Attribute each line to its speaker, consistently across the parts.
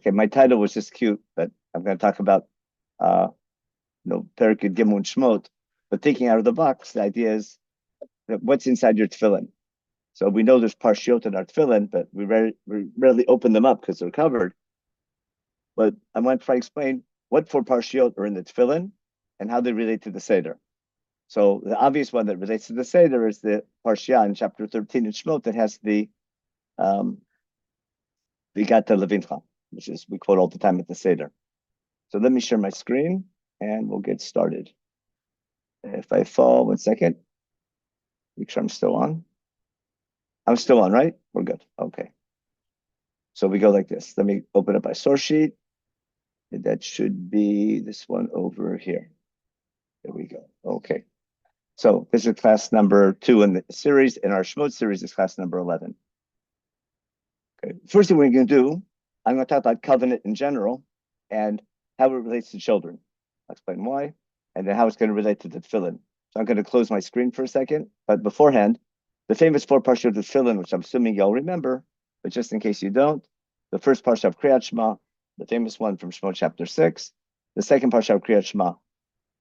Speaker 1: Okay, my title was just cute, but I'm going to talk about, Perek Gimel and Shmot. But thinking out of the box, the idea is that what's inside your tefillin. So we know there's parshiot in our tefillin, but we rarely open them up because they're covered. But I want to try to explain what four parshiot are in the tefillin and how they relate to the Seder. So the obvious one that relates to the Seder is the parsha in chapter 13 in Shmot that has the Vigata Levincha, which is we quote all the time at the Seder. So let me share my screen and we'll get started. If I fall, 1 second. Make sure I'm still on. I'm still on, right? We're good. Okay. So we go like this. Let me open up my source sheet. That should be this one over here. There we go. Okay. So this is class number 2 in the series. In our Shmot series is class number 11. Okay. First thing we're going to do, I'm going to talk about covenant in general and how it relates to children. I'll explain why, and then how it's going to relate to the tefillin. So I'm going to close my screen for a second, but beforehand, the famous 4 parsha of the tefillin, which I'm assuming y'all remember, but just in case you don't, the first parsha of Kriyat Shema, the famous one from Shemot chapter 6, the second parsha of Kriyat Shema,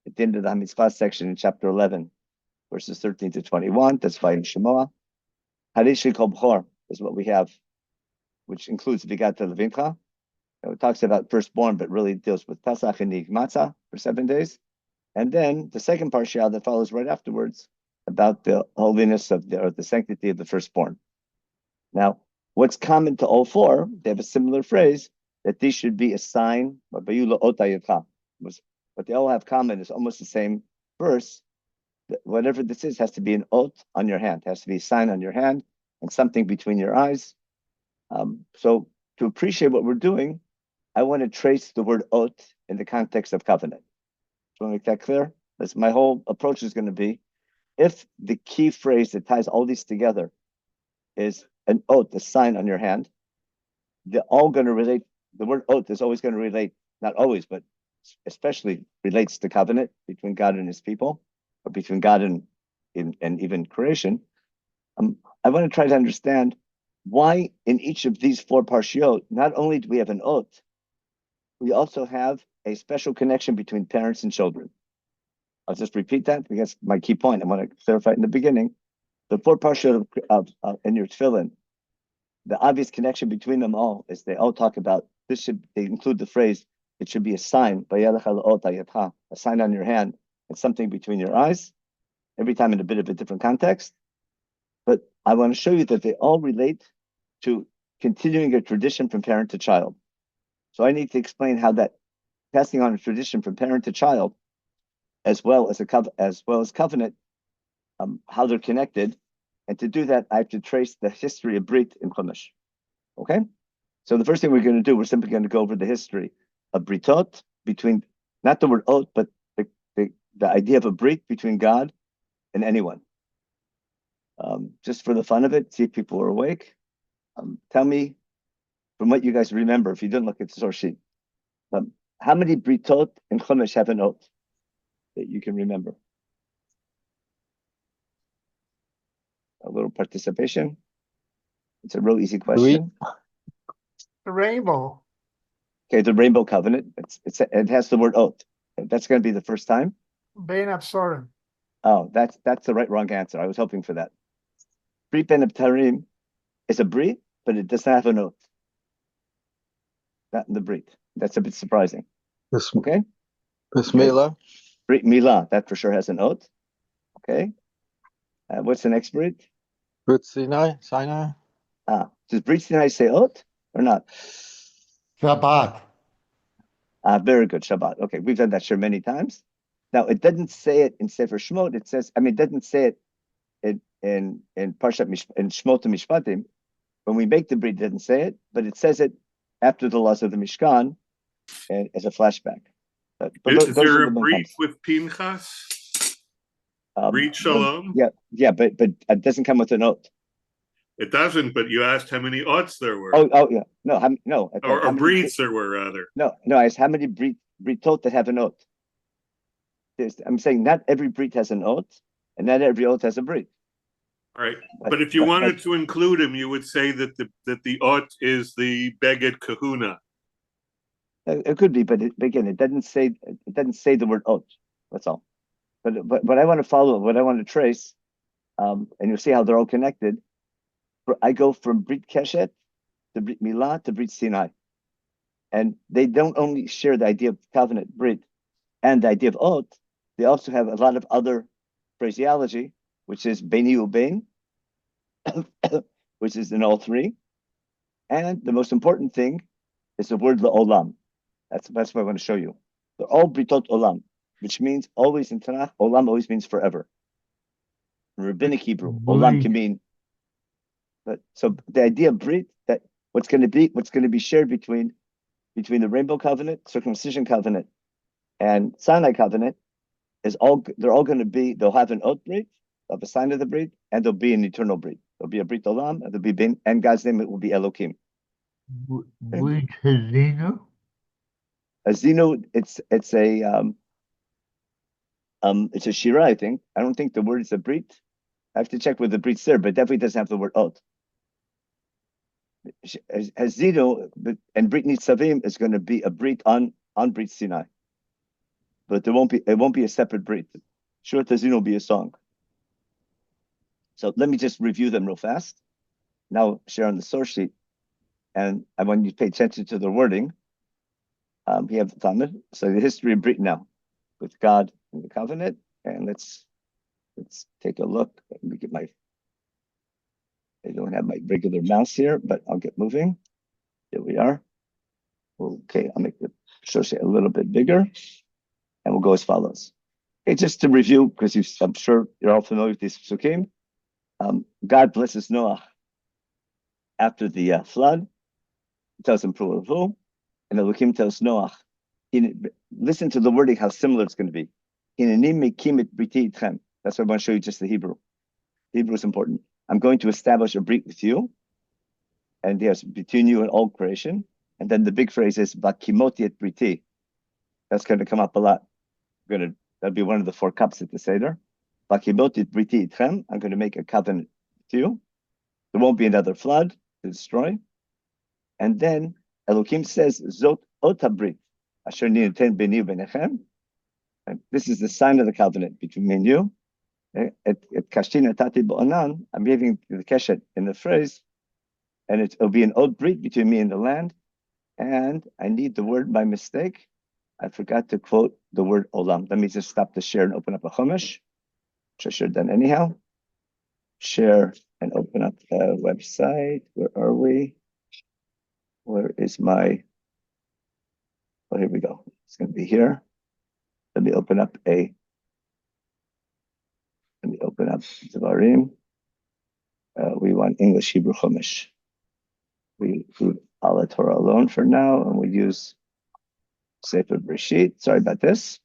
Speaker 1: at the end of the HaMitzvah section in chapter 11, verses 13 to 21, that's Vayim Shemoah. Harish Kol B'chor is what we have, which includes Vigata Levincha. It talks about firstborn, but really deals with Pesach and Nig Matzah for 7 days. And then the second parsha that follows right afterwards about the holiness of or the sanctity of the firstborn. Now, what's common to all 4, they have a similar phrase that these should be a sign. What they all have common is almost the same verse. Whatever this is has to be an ot on your hand, has to be a sign on your hand and something between your eyes. So to appreciate what we're doing, I want to trace the word ot in the context of covenant. So make that clear? That's my whole approach is going to be, if the key phrase that ties all these together is an ot, a sign on your hand, they're all going to relate. The word ot is always going to relate, not always, but especially relates to covenant between God and his people, or between God and even creation. I want to try to understand why in each of these 4 parshiot, not only do we have an ot, we also have a special connection between parents and children. I'll just repeat that because my key point, I want to clarify it in the beginning. The 4 parshiot of in your tefillin, the obvious connection between them all is they all talk about, they include the phrase, it should be a sign, a sign on your hand, and something between your eyes, every time in a bit of a different context. But I want to show you that they all relate to continuing a tradition from parent to child. So I need to explain how that passing on a tradition from parent to child, as well as covenant, how they're connected. And to do that, I have to trace the history of Brit in Chumash. Okay? So the first thing we're going to do, we're simply going to go over the history of Britot, between, not the word oath, but the idea of a Brit between God and anyone. Just for the fun of it, see if people are awake. Tell me, from what you guys remember, if you didn't look at the source sheet, how many Britot in Chumash have an oath that you can remember? A little participation. It's a real easy question.
Speaker 2: The rainbow.
Speaker 1: Okay, the rainbow covenant. It has the word oath. That's going to be the first time.
Speaker 2: Bein Absorim.
Speaker 1: Oh, that's the wrong answer. I was hoping for that. Brit Ben Abtarim is a Brit, but it does not have an oath. Not in the Brit. That's a bit surprising. Okay.
Speaker 3: Bismillah.
Speaker 1: Brit Milah, that for sure has an oath. Okay. What's the next Brit?
Speaker 3: Brit Sinai.
Speaker 1: Does Brit Sinai say oath or not?
Speaker 2: Shabbat.
Speaker 1: Very good, Shabbat. Okay, we've done that sure many times. Now, it doesn't say it in Sefer Shmot. It says, it doesn't say it in Parshat in Shmot and Mishpatim. When we make the Brit, it doesn't say it, but it says it after the laws of the Mishkan as a flashback. But
Speaker 4: Is there a Brit with Pinchas? Brit Shalom?
Speaker 1: Yeah, but it doesn't come with an oath.
Speaker 4: It doesn't, but you asked how many odds there were.
Speaker 1: Oh yeah. No.
Speaker 4: Or Brits there were, rather.
Speaker 1: No, I asked how many Britot that have an oath. I'm saying not every Brit has an oath, and not every oath has a Brit.
Speaker 4: All right, but if you wanted to include him, you would say that the oath is the Beged Kahuna.
Speaker 1: It could be, but again, it doesn't say the word ot. That's all. But what I want to follow, what I want to trace, and you'll see how they're all connected. I go from Brit Keshet to Brit Milah to Brit Sinai, and they don't only share the idea of covenant Brit and the idea of ot. They also have a lot of other phraseology, which is Beini Ubein, which is in all three. And the most important thing is the word La'olam. That's what I want to show you. They're all Britot Olam, which means always in Tanakh, Olam always means forever. In Rabbinic Hebrew, Olam can mean. But so the idea of Brit, that what's going to be shared between the Rainbow Covenant, Circumcision Covenant, and Sinai Covenant they're all going to be. They'll have an oath Brit, they'll have a sign of the Brit, and there'll be an eternal Brit. There'll be a Brit Olam, and there'll be Ben, and God's name it will be Elohim.
Speaker 2: Brit Hazino?
Speaker 1: Azino, it's a shira, I think. I don't think the word is a Brit. I have to check with the Brit there, but definitely doesn't have the word oath. Hazino and Brit Nitzavim is going to be a Brit on Brit Sinai, but it won't be a separate Brit. Sure, Hazino will be a song. So let me just review them real fast. Now share on the source sheet, and I want you to pay attention to the wording. We have the Talmud. So the history of Brit now, with God and the covenant, and let's take a look. Let me get I don't have my regular mouse here, but I'll get moving. Here we are. Okay, I'll make the source sheet a little bit bigger, and we'll go as follows. Okay, just to review, because I'm sure you're all familiar with these psukim. God blesses Noah after the flood. He tells him Pru'avu, and Elohim tells Noah. Listen to the wording, how similar it's going to be. That's why I want to show you just the Hebrew. Hebrew is important. I'm going to establish a brit with you, and yes, between you and all creation. And then the big phrase is Bakimoti et briti. That's going to come up a lot. That'll be one of the 4 cups at the Seder. Bakimoti et briti itchem. I'm going to make a covenant with you. There won't be another flood to destroy. And then Elohim says, Zot otabrit, asher ni'eten beni u'benechem. This is the sign of the covenant between me and you. At Kashtin Atati Bo'anan, I'm giving the Keshet in the phrase, and it'll be an oath brit between me and the land. And I need the word by mistake. I forgot to quote the word Olam. Let me just stop the share and open up a Chumash, which I should have done anyhow. Share and open up the website. Where are we? Where is my? Oh, here we go. It's going to be here. Let me open up Devarim. We want English Hebrew Chumash. We leave Allah Torah alone for now, and we use Sefer Breshit. Sorry about this.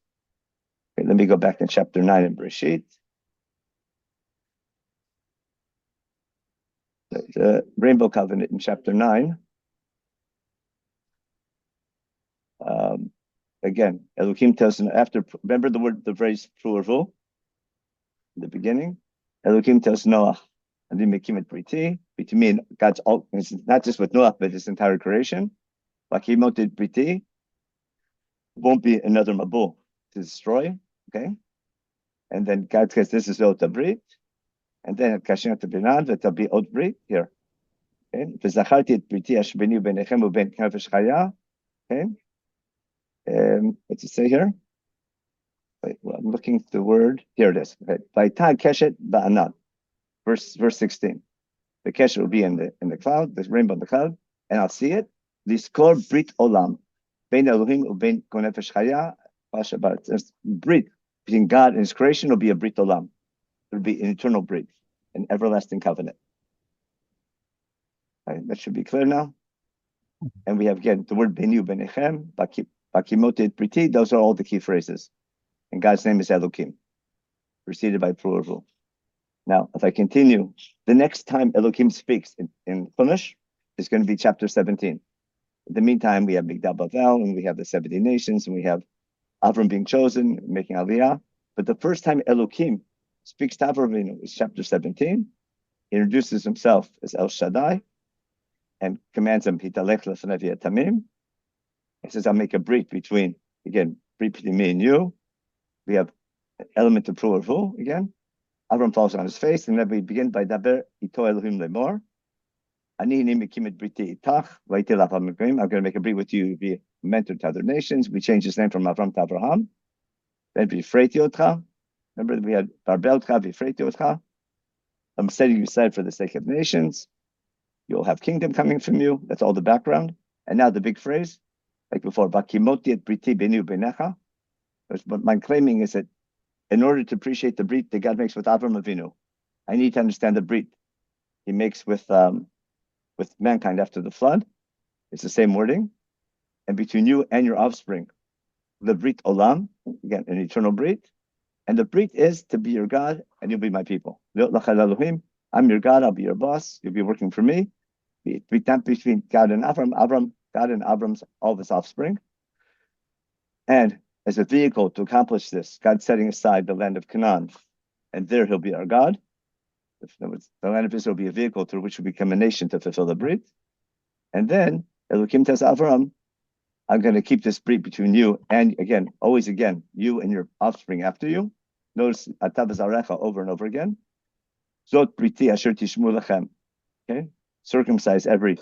Speaker 1: Okay, let me go back to chapter 9 in Breshit. The Rainbow Covenant in chapter 9. Again, Elohim tells him remember the phrase Pru'avu in the beginning? Elohim tells Noah, and then Mekim et Briti, between me and God's all, it's not just with Noah, but his entire creation. Bakimot et Briti, won't be another Mabul to destroy, okay? And then God says, this is Ot Brit, and then at Kashin Binan, that'll be Ot Brit here. Okay? V'zacharti et Briti ashbeni u'benechem u'ben nefesh chaya. Okay? What's it say here? Wait, well, I'm looking at the word. Here it is. Vaitag keshet ba'anan. Verse 16. The keshet will be in the cloud, the rainbow in the cloud, and I'll see it. Liskor brit olam. Bein Elohim u'bein kol nefesh chaya. Brit between God and His creation will be a brit olam. It'll be an eternal brit, an everlasting covenant. Right, that should be clear now. And we have again the word benu benechem, bakimotet briti. Those are all the key phrases. And God's name is Elohim, preceded by Pru'avu. Now, if I continue, the next time Elohim speaks in Chumash is going to be chapter 17. In the meantime, we have Migdal Bavel, and we have the 70 nations, and we have Avram being chosen, making Aliyah. But the first time Elohim speaks to Avram is chapter 17. He introduces himself as El Shaddai and commands him, Hitalech l'fnei tamim. It says, I'll make a brit between, again, brit between me and you. We have an element of pru'avu again. Avram falls on his face, and then we begin by daber ito Elohim lemor. I'm going to make a brit with you, be a mentor to other nations. We changed his name from Avram to Abraham. Then Vifreiti Otcha. Remember, we had Barbelcha, Vifreiti Otcha. I'm setting you aside for the sake of nations. You'll have kingdom coming from you. That's all the background. And now the big phrase, like before, Vakimoti et Briti benu benecha. What my claiming is that in order to appreciate the brit that God makes with Avram Avinu, I need to understand the brit he makes with mankind after the flood. It's the same wording. And between you and your offspring, the brit olam, again, an eternal brit. And the brit is to be your God, and you'll be my people. I'm your God, I'll be your boss, you'll be working for me. Between God and Avram, God and Avram's, all of his offspring. And as a vehicle to accomplish this, God's setting aside the land of Canaan, and there he'll be our God. The land of Israel will be a vehicle through which we become a nation to fulfill the brit. And then, Elokim tes Avram, I'm going to keep this brit between you and, again, always again, you and your offspring after you. Notice Atav Zarecha over and over again. Zot briti asher tishmu lechem. Okay, circumcise every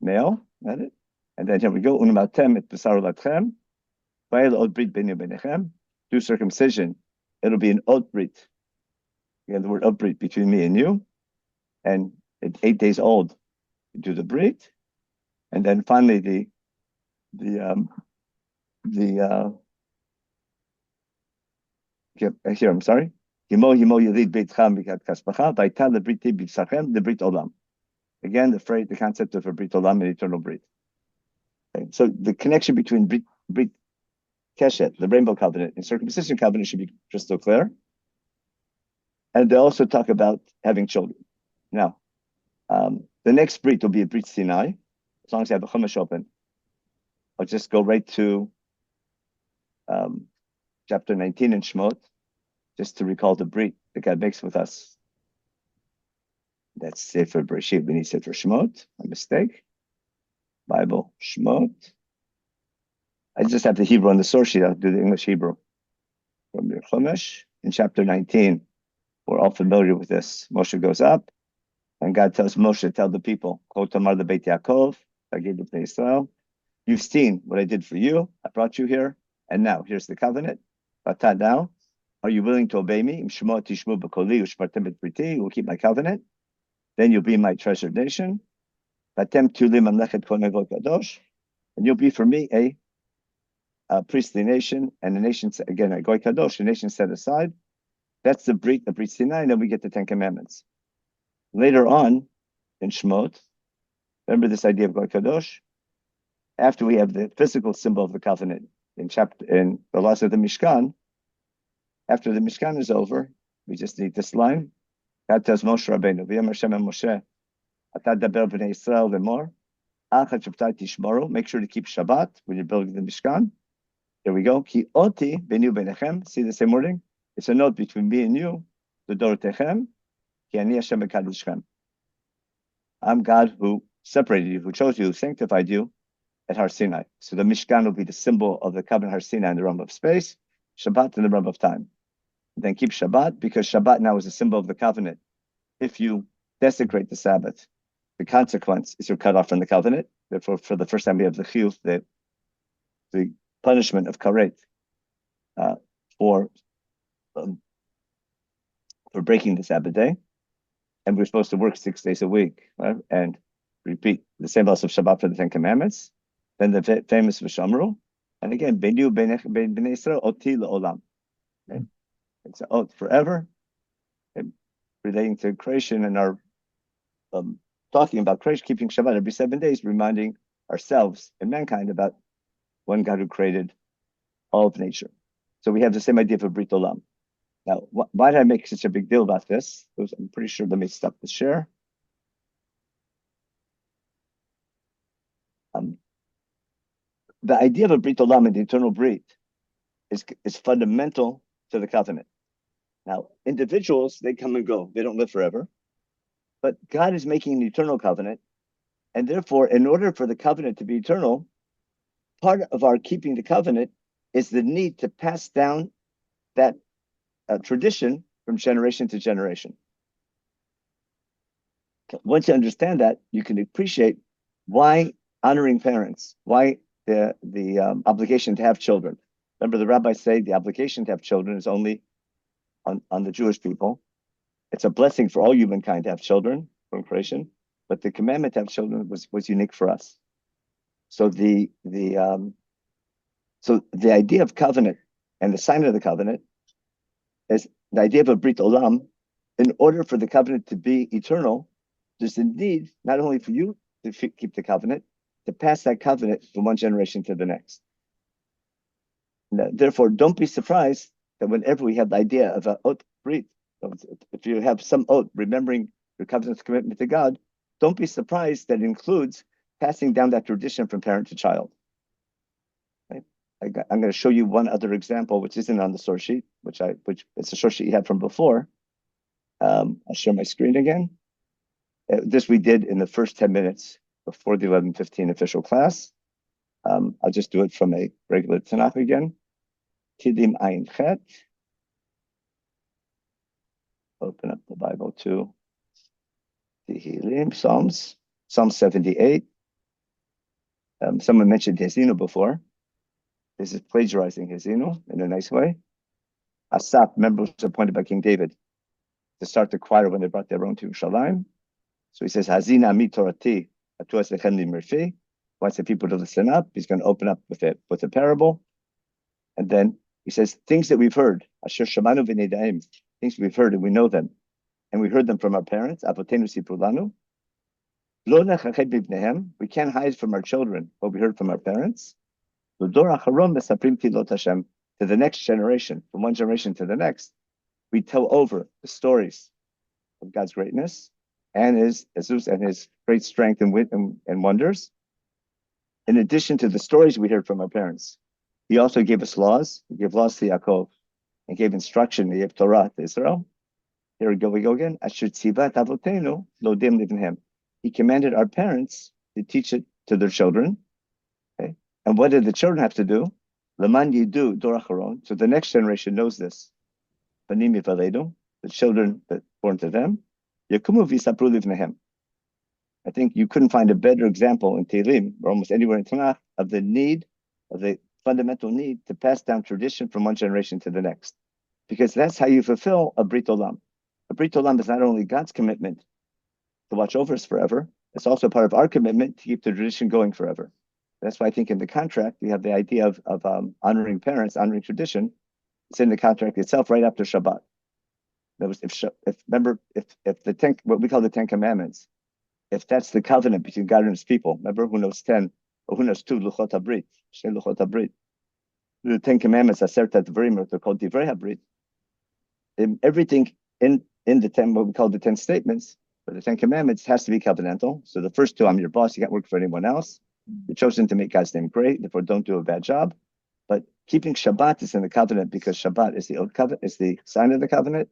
Speaker 1: male. Got it? And then here we go. Unumatem et b'sar latchem. Vayel od brit benu benechem. Do circumcision. It'll be an od brit. Again, the word od brit between me and you. And at 8 days old, you do the brit. And then finally here, I'm sorry. Again, the phrase, the concept of a brit olam and eternal brit. Okay. So the connection between brit keshet, the rainbow covenant, and circumcision covenant should be crystal clear. And they also talk about having children. Now, the next brit will be a brit Sinai, as long as I have a chumash open. I'll just go right to chapter 19 in Shemot, just to recall the brit that God makes with us. That's Sefer Bereshit. We need Sefer Shemot. A mistake. Bible Shemot. I just have the Hebrew on the source sheet. I'll do the English Hebrew from the Chumash in chapter 19. We're all familiar with this. Moshe goes up, and God tells Moshe, tell the people, Kol tamar the Beit Yaakov, Tagid b'nei Yisrael. You've seen what I did for you. I brought you here, and now here's the covenant. But now, are you willing to obey me? You will keep my covenant. Then you'll be my treasured nation. And you'll be for me a priestly nation, and a nation, again, a goy kadosh, a nation set aside. That's the brit Sinai, and then we get the 10 Commandments. Later on, in Shemot, remember this idea of goy kadosh? After we have the physical symbol of the covenant in the loss of the Mishkan, after the Mishkan is over, we just need this line. God tells Moshe Rabbeinu, V'yom Hashem and Moshe, Atad daber b'nei Yisrael lemor, Achad Shabtai tishmoru, make sure to keep Shabbat when you're building the Mishkan. Here we go. Ki oti benu benechem, see the same wording? It's a note between me and you, the dorotechem, ki ani Hashem ekadishchem. I'm God who separated you, who chose you, who sanctified you at Har Sinai. So the Mishkan will be the symbol of the covenant Har Sinai in the realm of space, Shabbat in the realm of time. Then keep Shabbat, because Shabbat now is a symbol of the covenant. If you desecrate the Sabbath, the consequence is you're cut off from the covenant. Therefore, for the first time, we have the chiyuv, the punishment of karet for breaking the Sabbath day. And we're supposed to work 6 days a week, right? And repeat the same loss of Shabbat for the 10 Commandments. Then the famous V'shamru. And again, Benu B'nei Yisrael Oti L'olam. It's an oath forever, relating to creation and our talking about creation, keeping Shabbat every 7 days, reminding ourselves and mankind about one God who created all of nature. So we have the same idea of Brit Olam. Now, why did I make such a big deal about this? Because I'm pretty sure, let me stop the share. The idea of a Brit Olam and the eternal Brit is fundamental to the covenant. Now, individuals, they come and go. They don't live forever. But God is making an eternal covenant. And therefore, in order for the covenant to be eternal, part of our keeping the covenant is the need to pass down that tradition from generation to generation. Once you understand that, you can appreciate why honoring parents, why the obligation to have children. Remember, the rabbis say the obligation to have children is only on the Jewish people. It's a blessing for all humankind to have children from creation, but the commandment to have children was unique for us. So the idea of covenant and the sign of the covenant is the idea of a brit olam. In order for the covenant to be eternal, there's a need not only for you to keep the covenant, to pass that covenant from one generation to the next. Now, therefore, don't be surprised that whenever we have the idea of a oath brit, if you have some oath remembering your covenant's commitment to God, don't be surprised that it includes passing down that tradition from parent to child. Right? I'm going to show you one other example, which isn't on the source sheet, which it's a source sheet you had from before. I'll share my screen again. This we did in the first 10 minutes before the 11:15 official class. I'll just do it from a regular Tanakh again. Tidim Ayin Chet. Open up the Bible to Tehillim, Psalms, Psalm 78. Someone mentioned Hezino before. This is plagiarizing Hezino in a nice way. Asaph, remember, was appointed by King David to start the choir when they brought their own to Yerushalayim. So he says, Hazina mi torati atuas lechem li mirfi. Wants the people to listen up. He's going to open up with a parable. And then he says, things that we've heard, asher shamanu v'nedaim, things we've heard and we know them. And we heard them from our parents, avotenu sipru lanu. Lo neched bibnehem, we can't hide from our children what we heard from our parents. L'dor acharon mesaprim tilot Hashem, to the next generation, from one generation to the next, we tell over the stories of God's greatness and his great strength and wonders. In addition to the stories we heard from our parents, he also gave us laws. He gave laws to Yaakov and gave instruction. He gave Torah to Israel. Here we go again. Asher tzivat avotenu lodim livnehem. He commanded our parents to teach it to their children. Okay, and what did the children have to do? Leman yidu dor acharon. So the next generation knows this. Banim yivaledu, the children that born to them. Yakumu v'sapru livnehem. I think you couldn't find a better example in Tehillim or almost anywhere in Tanakh of the fundamental need to pass down tradition from one generation to the next, because that's how you fulfill a brit olam. A brit olam is not only God's commitment to watch over us forever, it's also part of our commitment to keep the tradition going forever. That's why I think in the contract we have the idea of honoring parents, honoring tradition. It's in the contract itself right after Shabbat. That was if the what we call the 10 Commandments, if that's the covenant between God and his people, remember, who knows 10, or who knows 2, Luchot HaBrit, Shnei Luchot HaBrit. The 10 Commandments, Aseret HaDvarim, they're called Divrei HaBrit. Everything in the 10, what we call the 10 statements, or the 10 Commandments, has to be covenantal. So the first two, I'm your boss, you can't work for anyone else. You're chosen to make God's name great, therefore don't do a bad job. But keeping Shabbat is in the covenant because Shabbat is the oath covenant, is the sign of the covenant,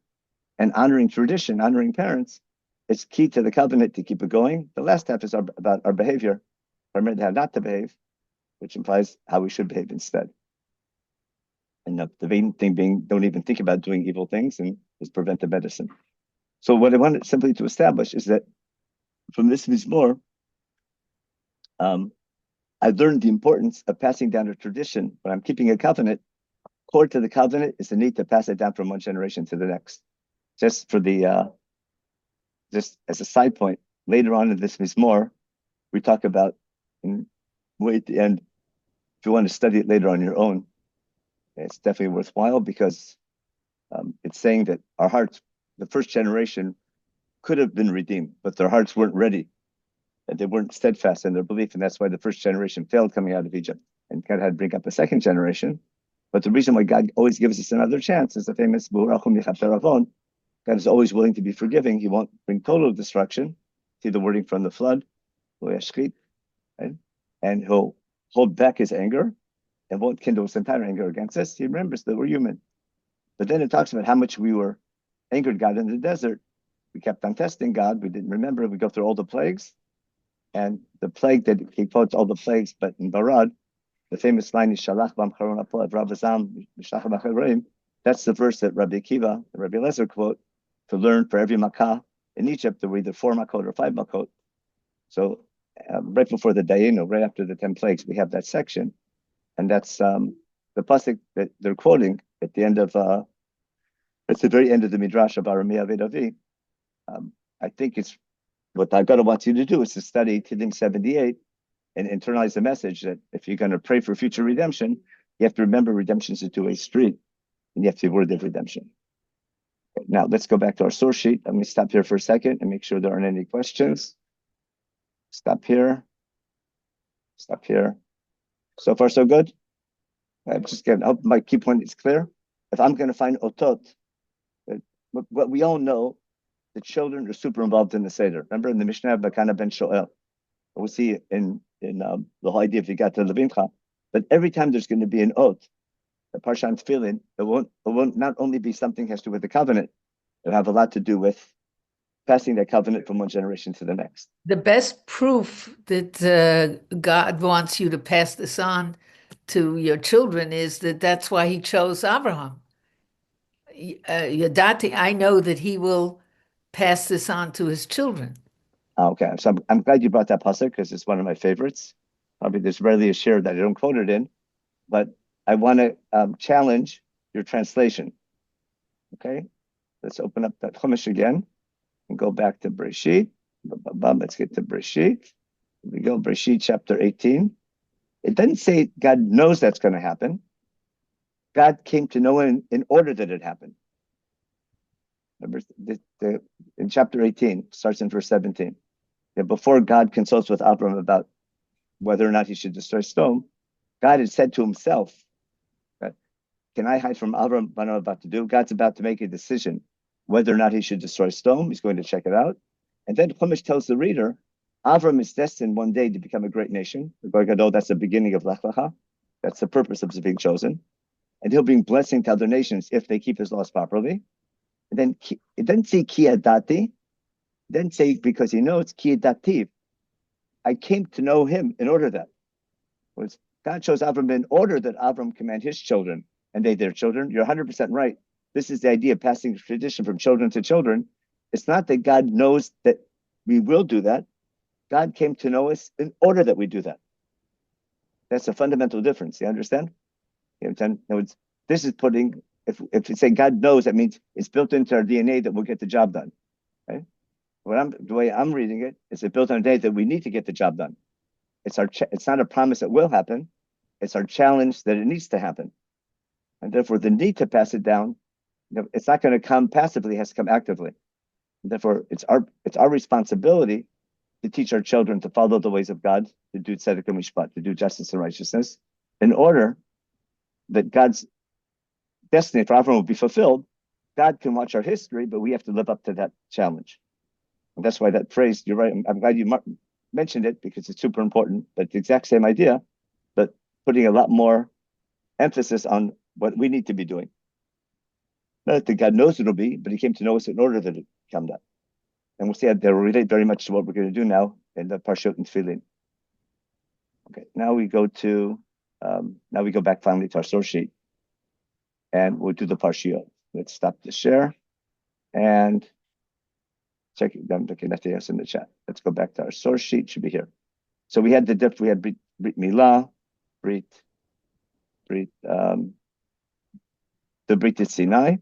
Speaker 1: and honoring tradition, honoring parents, it's key to the covenant to keep it going. The last half is about our behavior, primarily how not to behave, which implies how we should behave instead. And the main thing being, don't even think about doing evil things and is preventive medicine. So what I wanted simply to establish is that from this Mizmor, I learned the importance of passing down a tradition. When I'm keeping a covenant, core to the covenant is the need to pass it down from one generation to the next. Just for the just as a side point, later on in this Mizmor, we talk about, and way at the end, if you want to study it later on your own, it's definitely worthwhile because it's saying that our hearts, the first generation, could have been redeemed, but their hearts weren't ready, and they weren't steadfast in their belief, and that's why the first generation failed coming out of Egypt, and God had to bring up a second generation. But the reason why God always gives us another chance is the famous Bu'rachum Yechaper Avon. God is always willing to be forgiving. He won't bring total destruction. See the wording from the flood, right? And he'll hold back his anger and won't kindle his entire anger against us. He remembers that we're human. But then it talks about how much we were angered God in the desert. We kept on testing God. We didn't remember. We go through all the plagues. And the plague that he quotes all the plagues, but in Barad, the famous line, Yishalach bam charon apo evrav azam mishlach b'charim. That's the verse that Rabbi Akiva and Rabbi Lezer quote to learn for every makkah in Egypt. There were either 4 makot or 5 makot. So right before the Dayenu, right after the 10 plagues, we have that section, and that's the pasuk that they're quoting at the end of at the very end of the Midrash of Aramea Vedavi. I think it's what God wants you to do is to study Tefillin 78 and internalize the message that if you're going to pray for future redemption, you have to remember redemption is a two-way street, and you have to be worthy of redemption. Now, let's go back to our source sheet. Let me stop here for a second and make sure there aren't any questions. Stop here. Stop here. So far, so good? I'm just getting, I hope my key point is clear. If I'm going to find otot, what we all know, the children are super involved in the Seder. Remember in the Mishnah, Bakana ben Shoel. We see in the whole idea if you got to Leibtag, but every time there's going to be an oath, the Parsha Tefillin, it won't not only be something has to do with the covenant, it'll have a lot to do with passing that covenant from one generation to the next.
Speaker 5: The best proof that God wants you to pass this on to your children is that that's why he chose Abraham. Yadati, I know that he will pass this on to his children.
Speaker 1: Okay, so I'm glad you brought that pasuk because it's one of my favorites. Probably there's rarely a share that I don't quote it in, but I want to challenge your translation. Okay, let's open up that Chumash again and go back to Breshit. Let's get to Breshit. Here we go, Breshit chapter 18. It doesn't say God knows that's going to happen. God came to know in order that it happened. Remember, in chapter 18, starts in verse 17. Before God consults with Abram about whether or not he should destroy Sodom, God had said to himself, can I hide from Abram what I'm about to do? God's about to make a decision whether or not he should destroy Sodom. He's going to check it out. And then Chumash tells the reader, Avram is destined one day to become a great nation. That's the beginning of Lech Lecha. That's the purpose of his being chosen. And he'll bring blessing to other nations if they keep his laws properly. And then it doesn't say ki adati. It doesn't say because he knows ki adativ. I came to know him in order that. God chose Avram in order that Avram command his children and they their children. You're 100% right. This is the idea of passing tradition from children to children. It's not that God knows that we will do that. God came to know us in order that we do that. That's a fundamental difference. You understand? This is putting, if you say God knows, that means it's built into our DNA that we'll get the job done. Right? The way I'm reading it, it's built on a day that we need to get the job done. It's not a promise that will happen. It's our challenge that it needs to happen. And therefore, the need to pass it down, it's not going to come passively, it has to come actively. And therefore, it's our responsibility to teach our children to follow the ways of God, to do tzedek and mishpat, to do justice and righteousness, in order that God's destiny for Abraham will be fulfilled. God can watch our history, but we have to live up to that challenge. And that's why that phrase, you're right, I'm glad you mentioned it because it's super important, but it's the exact same idea, but putting a lot more emphasis on what we need to be doing. Not that God knows it'll be, but he came to know us in order that it come that. And we'll see that they'll relate very much to what we're going to do now in the Parshot and Tefillin. Okay, now we go back finally to our source sheet, and we'll do the Parshiyot. Let's stop the share and check it. I'm looking at the in the chat. Let's go back to our source sheet. Should be here. So we had the Brit Milah, the Brit Sinai,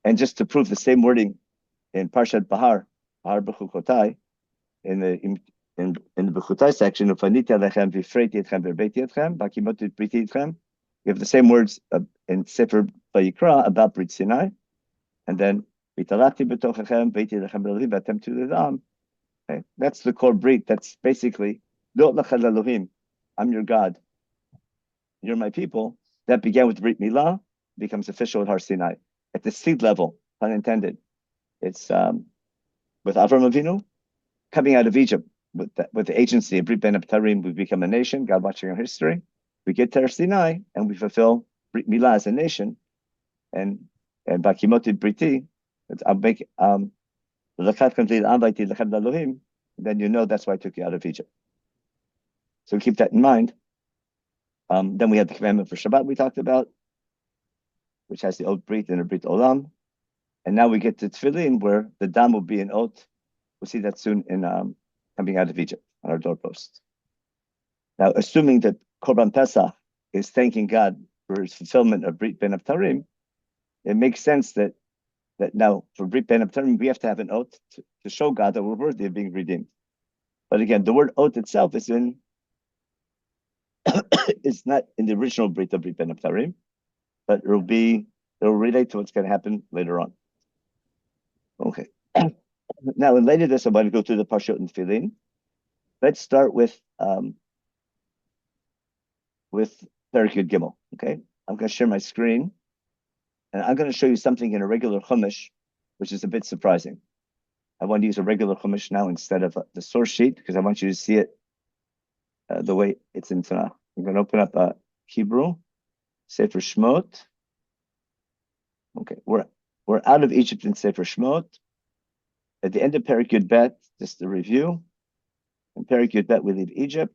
Speaker 1: and just to prove the same wording in Parshat Bahar B'chukotai, in the B'chukotai section, Ufaniti alechem v'freiti etchem v'beiti etchem b'kimotit briti etchem. We have the same words in Sefer Vayikra about Brit Sinai, and then v'talachti b'tochechem beiti lechem b'levi v'atem tu'ledam. That's the core Brit. That's basically Lo l'chad Elohim. I'm your God. You're my people. That began with Brit Milah, becomes official at Har Sinai at the seed level, pun intended. It's with Avram Avinu coming out of Egypt with the agency of Brit Ben Abtarim, we become a nation. God watching our history. We get to Har Sinai and we fulfill Brit Milah as a nation, and Bakimotit Briti. I'll make then you know that's why I took you out of Egypt. So keep that in mind. Then we have the commandment for Shabbat we talked about, which has the oath Brit and a Brit Olam. And now we get to Tefillin, where the dam will be an oath. We'll see that soon in coming out of Egypt on our doorpost. Now, assuming that Korban Pesach is thanking God for his fulfillment of Brit Ben Abtarim, it makes sense that now for Brit Ben Abtarim, we have to have an oath to show God that we're worthy of being redeemed. But again, the word oath itself is it's not in the original Brit of Brit Ben Abtarim, but it'll relate to what's going to happen later on. Okay. Now, in later this, I'm going to go through the Parshot and Tefillin. Let's start with Perek Yud Gimel. Okay, I'm going to share my screen, and I'm going to show you something in a regular Chumash, which is a bit surprising. I want to use a regular Chumash now instead of the source sheet because I want you to see it the way it's in Tanakh. I'm going to open up Hebrew, Sefer Shmot. Okay, we're out of Egypt in Sefer Shmot. At the end of Perek Yud Bet, just a review. In Perek Yud Bet, we leave Egypt.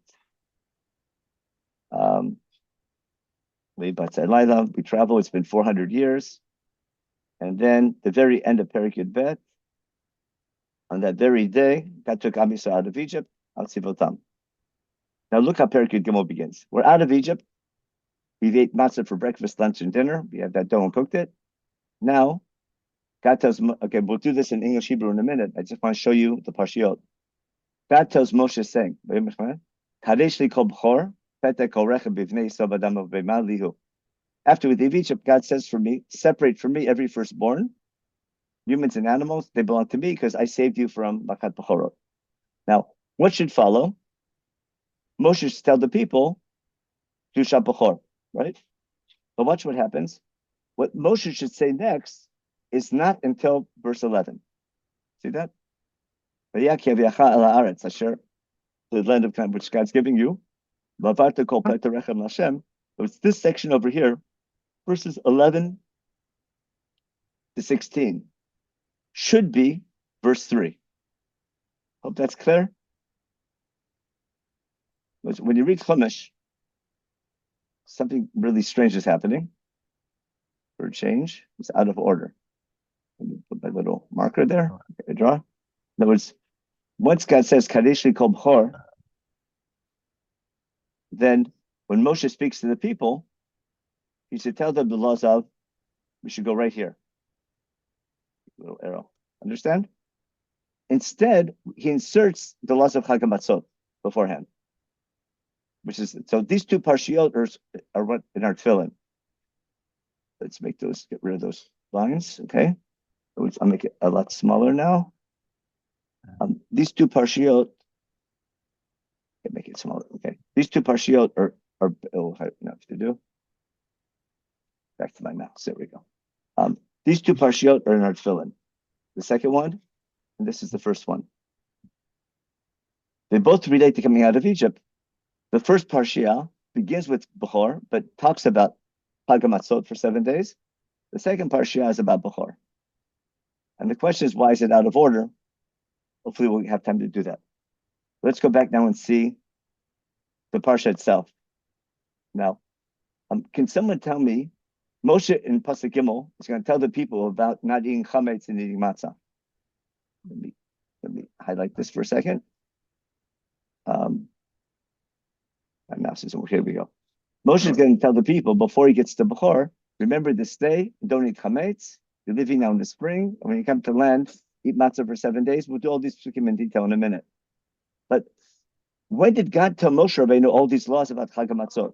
Speaker 1: We travel. It's been 400 years. And then the very end of Perek Yud Bet, on that very day, God took Am Yisrael out of Egypt, Al Tzivotam. Now look how Perek Yud Gimel begins. We're out of Egypt. We've ate matzah for breakfast, lunch, and dinner. We had that dough and cooked it. Now, God tells, okay, we'll do this in English Hebrew in a minute. I just want to show you the Parshiot. God tells Moshe saying, after we leave Egypt, God says for me, separate from me every firstborn, humans and animals, they belong to me because I saved you from Makat Bechorot. Now, what should follow? Moshe should tell the people, do Shat Bechor, right? But watch what happens. What Moshe should say next is not until verse 11. See that? The land of Canaan, which God's giving you. It's this section over here, verses 11 to 16, should be verse 3. Hope that's clear. When you read Chumash, something really strange is happening. For a change, it's out of order. Let me put my little marker there. Okay, draw. In other words, once God says Kadesh li kol b'chor, then when Moshe speaks to the people, he should tell them the laws of, we should go right here. Little arrow. Understand? Instead, he inserts the laws of Chag HaMatzot beforehand. Which is, so these two parshiot are what in our Tefillin. Let's make those, get rid of those lines, okay? I'll make it a lot smaller now. These two parshiot, make it smaller, okay? These two parshiot are oh, I don't know what to do. Back to my mouse, there we go. These two parshiot are in our Tefillin. The second one, and this is the first one. They both relate to coming out of Egypt. The first parshiah begins with Bechor, but talks about Chag HaMatzot for 7 days. The second parshiah is about Bechor. And the question is, why is it out of order? Hopefully we'll have time to do that. Let's go back now and see the parsha itself. Now, can someone tell me, Moshe in Pasuk Gimel is going to tell the people about not eating chametz and eating matzah. Let me highlight this for a second. My mouse isn't, here we go. Moshe is going to tell the people before he gets to Bechor, remember this day, don't eat chametz. You're living now in the spring, and when you come to land, eat matzah for 7 days. We'll do all these psukim in detail in a minute. But when did God tell Moshe Rabbeinu all these laws about Chag HaMatzot?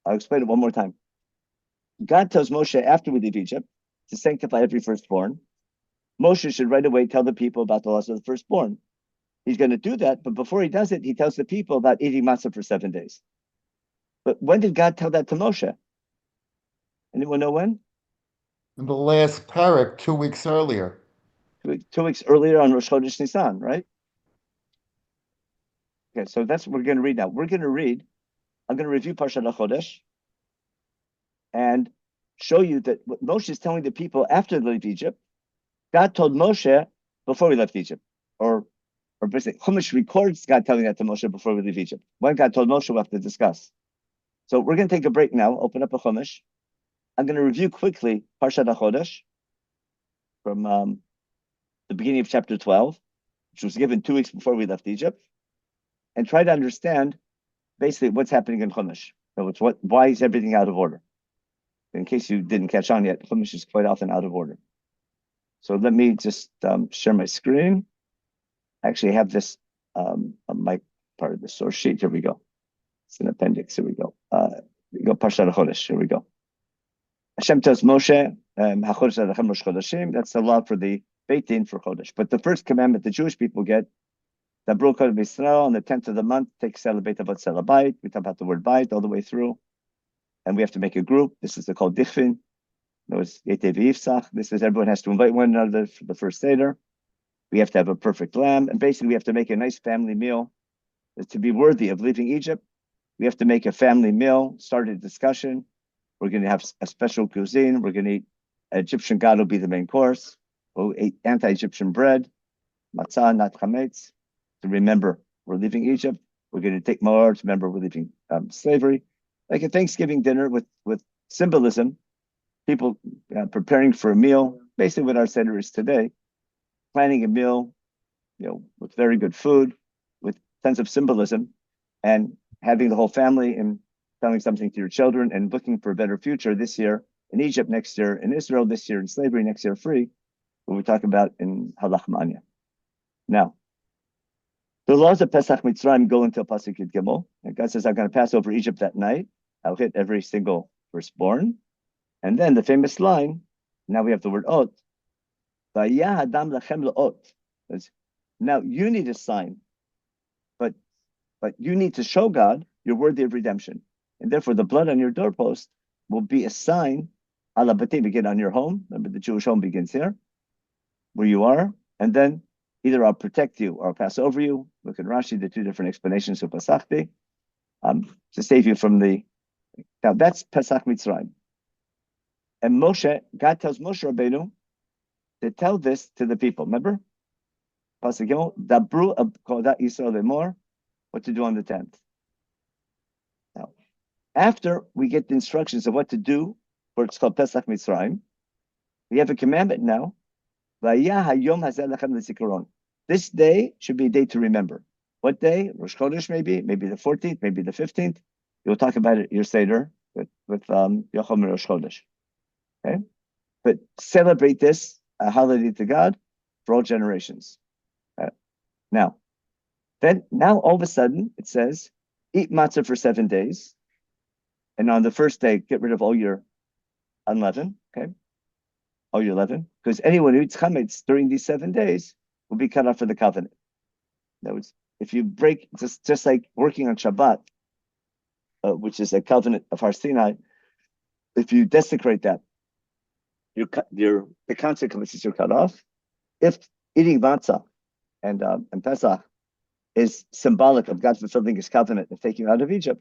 Speaker 1: I'll explain it one more time. God tells Moshe after we leave Egypt to sanctify every firstborn. Moshe should right away tell the people about the laws of the firstborn. He's going to do that, but before he does it, he tells the people about eating matzah for 7 days. But when did God tell that to Moshe? Anyone know when?
Speaker 2: In the last parak, 2 weeks earlier.
Speaker 1: 2 weeks earlier on Rosh Chodesh Nisan, right? Okay, so that's what we're going to read now. I'm going to review Parshat HaChodesh and show you that what Moshe is telling the people after they leave Egypt, God told Moshe before we left Egypt, or or basically Chumash records God telling that to Moshe before we leave Egypt. When God told Moshe, we'll have to discuss. So we're going to take a break now, open up a Chumash. I'm going to review quickly Parshat HaChodesh from the beginning of chapter 12, which was given 2 weeks before we left Egypt, and try to understand basically what's happening in Chumash. So it's why is everything out of order? In case you didn't catch on yet, Chumash is quite often out of order. So let me just share my screen. I actually have this on my part of the source sheet. Here we go. It's an appendix. Here we go. Parshat HaChodesh. Here we go. Hashem tells Moshe, HaChodesh Adachem Rosh Chodeshim. That's the law for the Beit Din for Chodesh. But the first commandment the Jewish people get, Dabru Kol B'Yisrael, on the 10th of the month, take Beit Avot Selabait. We talk about the word Bait all the way through. And we have to make a group. This is called Dichfin. This is everyone has to invite one another for the first Seder. We have to have a perfect lamb. And basically, we have to make a nice family meal. To be worthy of leaving Egypt, we have to make a family meal, start a discussion. We're going to have a special cuisine. We're going to eat Egyptian God will be the main course. We'll eat anti-Egyptian bread, matzah, not chametz, to remember we're leaving Egypt. We're going to take more to remember we're leaving slavery. Like a Thanksgiving dinner with symbolism, people preparing for a meal, basically what our Seder is today, planning a meal, with very good food, with tons of symbolism, and having the whole family and telling something to your children and looking for a better future this year in Egypt, next year in Israel, this year in slavery, next year free, what we talk about in Halach Manya. Now, the laws of Pesach Mitzrayim go until Pasuk Yud Gimel. And God says, I'm going to pass over Egypt that night. I'll hit every single firstborn. And then the famous line, now we have the word Ot. Vayah Adam Lachem Le'ot. Now you need a sign, but you need to show God you're worthy of redemption. And therefore the blood on your doorpost will be a sign, ala batim, begin on your home. Remember, the Jewish home begins here, where you are. And then either I'll protect you or I'll pass over you. Look at Rashi, the two different explanations of Pesachti, to save you from the... Now that's Pesach Mitzrayim. And Moshe, God tells Moshe Rabbeinu to tell this to the people. Remember? Pasuk Gimel, Dabru Kodat Yisrael Lemor, what to do on the 10th. Now, after we get the instructions of what to do for it's called Pesach Mitzrayim, we have a commandment now. This day should be a day to remember. What day? Rosh Chodesh maybe the 14th, maybe the 15th. You'll talk about it your Seder with Yocham Rosh Chodesh. Okay? But celebrate this, a holiday to God for all generations. Now all of a sudden it says, eat matzah for 7 days. And on the first day, get rid of all your unleavened, okay? All your leaven. Because anyone who eats chametz during these 7 days will be cut off for the covenant. In other words, if you break, just like working on Shabbat, which is a covenant of Har Sinai, if you desecrate that, the consequences you're cut off. If eating matzah and Pesach is symbolic of God fulfilling his covenant of taking you out of Egypt,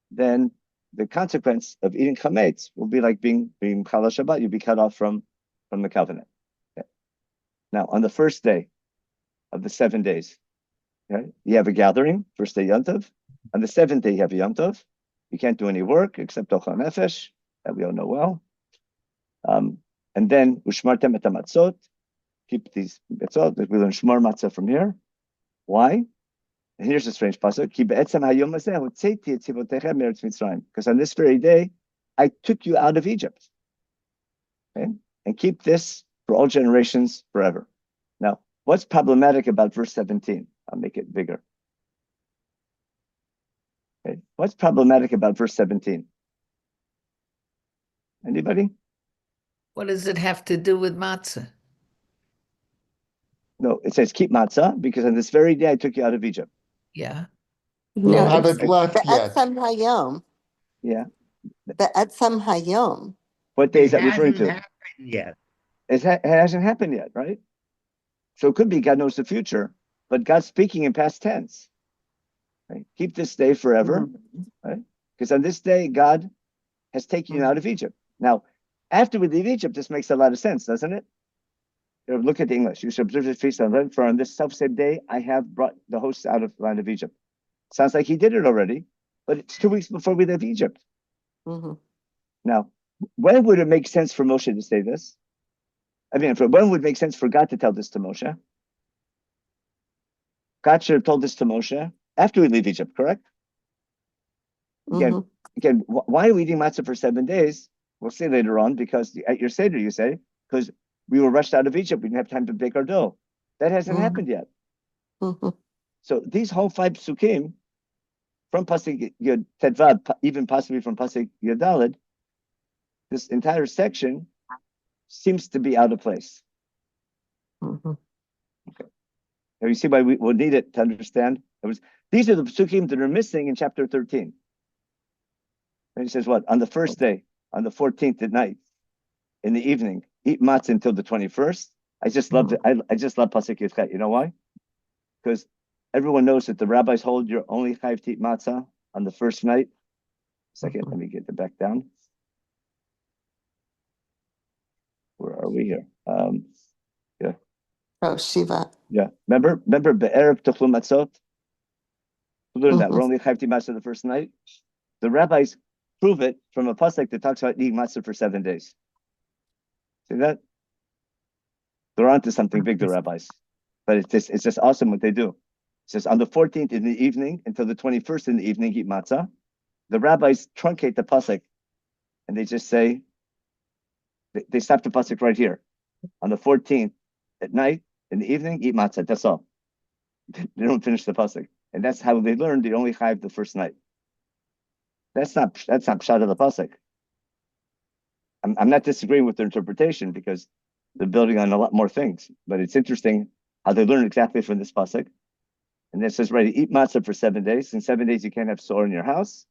Speaker 1: then the consequence of eating chametz will be like being Chal Shabbat. You'll be cut off from the covenant. Okay. Now, on the first day of the 7 days, okay, you have a gathering, first day Yom Tov. On the 7th day, you have a Yom Tov. You can't do any work except Ochel Nefesh, that we all know well. And then Ushmartem et hamatzot, keep these mitzvot. We learn Shmor Matzah from here. Why? And here's a strange pasuk. Because on this very day, I took you out of Egypt. Okay? And keep this for all generations forever. Now, what's problematic about verse 17? I'll make it bigger. Okay. What's problematic about verse 17? Anybody?
Speaker 5: What does it have to do with matzah?
Speaker 1: No, it says keep matzah because on this very day I took you out of Egypt.
Speaker 5: Yeah.
Speaker 2: We
Speaker 6: No,
Speaker 2: haven't
Speaker 6: it's
Speaker 2: left
Speaker 6: the
Speaker 2: yet.
Speaker 6: Etzem Hayom.
Speaker 1: Yeah.
Speaker 6: The Etzem Hayom.
Speaker 1: What day is that referring to?
Speaker 7: Happened yet.
Speaker 1: It hasn't happened yet, right? So it could be God knows the future, but God's speaking in past tense. Right? Keep this day forever, right? Because on this day, God has taken you out of Egypt. Now, after we leave Egypt, this makes a lot of sense, doesn't it? Look at the English. You should observe the feast on for on this self-same day I have brought the hosts out of the land of Egypt. Sounds like he did it already, but it's 2 weeks before we leave Egypt.
Speaker 6: Mhm.
Speaker 1: Now, when would it make sense for Moshe to say this? I mean, when would it make sense for God to tell this to Moshe? God should have told this to Moshe after we leave Egypt, correct?
Speaker 6: Mhm.
Speaker 1: Again, why are we eating matzah for 7 days? We'll see later on, because at your Seder, you say, because we were rushed out of Egypt. We didn't have time to bake our dough. That hasn't happened yet.
Speaker 6: Mhm.
Speaker 1: So these whole 5 psukim, from Pasuk Yud Tetvav, even possibly from Pasuk Yud Daled, this entire section seems to be out of place.
Speaker 6: Mhm.
Speaker 1: Now you see why we will need it to understand. These are the psukim that are missing in chapter 13. And he says, what? On the first day, on the 14th at night, in the evening, eat matzah until the 21st. I just love it. I just love Pasuk Yud Chet. You know why? Because everyone knows that the rabbis hold you're only chayav to eat matzah on the first night. Second, let me get it back down. Where are we here? Yeah.
Speaker 6: Oh, Shiva.
Speaker 1: Yeah. Remember be'erev tuchlu matzot? We learned that.
Speaker 6: Mhm.
Speaker 1: We're only chayav to eat matzah the first night. The rabbis prove it from a pasuk that talks about eating matzah for 7 days. See that? They're onto something big, the rabbis. But it's just awesome what they do. It says on the 14th in the evening until the 21st in the evening, eat matzah. The rabbis truncate the pasuk, and they just say, they stop the pasuk right here. On the 14th at night in the evening, eat matzah. That's all. They don't finish the pasuk, and that's how they learned. They only chayav the first night. That's not pshat of the pasuk. I'm not disagreeing with their interpretation, because they're building on a lot more things. But it's interesting how they learn exactly from this pasuk. And it says, right, eat matzah for 7 days. In 7 days, you can't have sore in your house.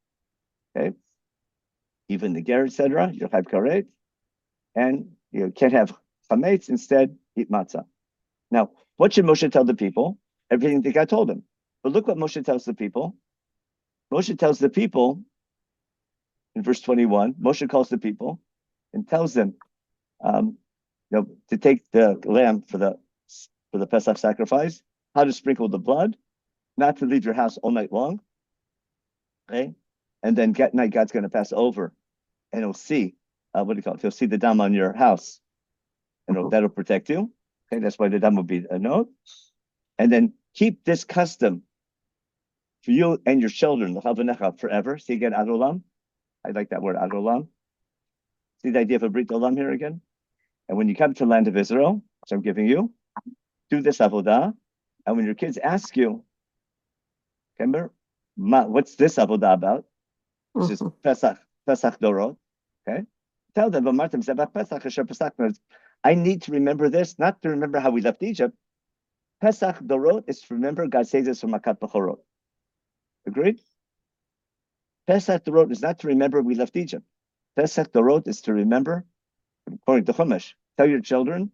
Speaker 1: Okay. Even the ger, etc. You'll have karet. And you can't have chametz. Instead, eat matzah. Now, what should Moshe tell the people? Everything that God told him. But look what Moshe tells the people. Moshe tells the people in verse 21, Moshe calls the people and tells them, to take the lamb for the Pesach sacrifice, how to sprinkle the blood, not to leave your house all night long. Okay, and then at night God's going to pass over, and he'll see what do you call it? He'll see the dam on your house, and that'll protect you. Okay, that's why the dam will be a note. And then keep this custom for you and your children, forever. See again, adolam. I like that word, adolam. See the idea of a brit olam here again. And when you come to the land of Israel, which I'm giving you, do this avodah. And when your kids ask you, remember, what's this avodah about? Which is Pesach Dorot. Okay, tell them, I need to remember this, not to remember how we left Egypt. Pesach Dorot is to remember God saves us from Makat Bechorot. Agreed? Pesach Dorot is not to remember we left Egypt. Pesach Dorot is to remember, according to Chumash. Tell your children,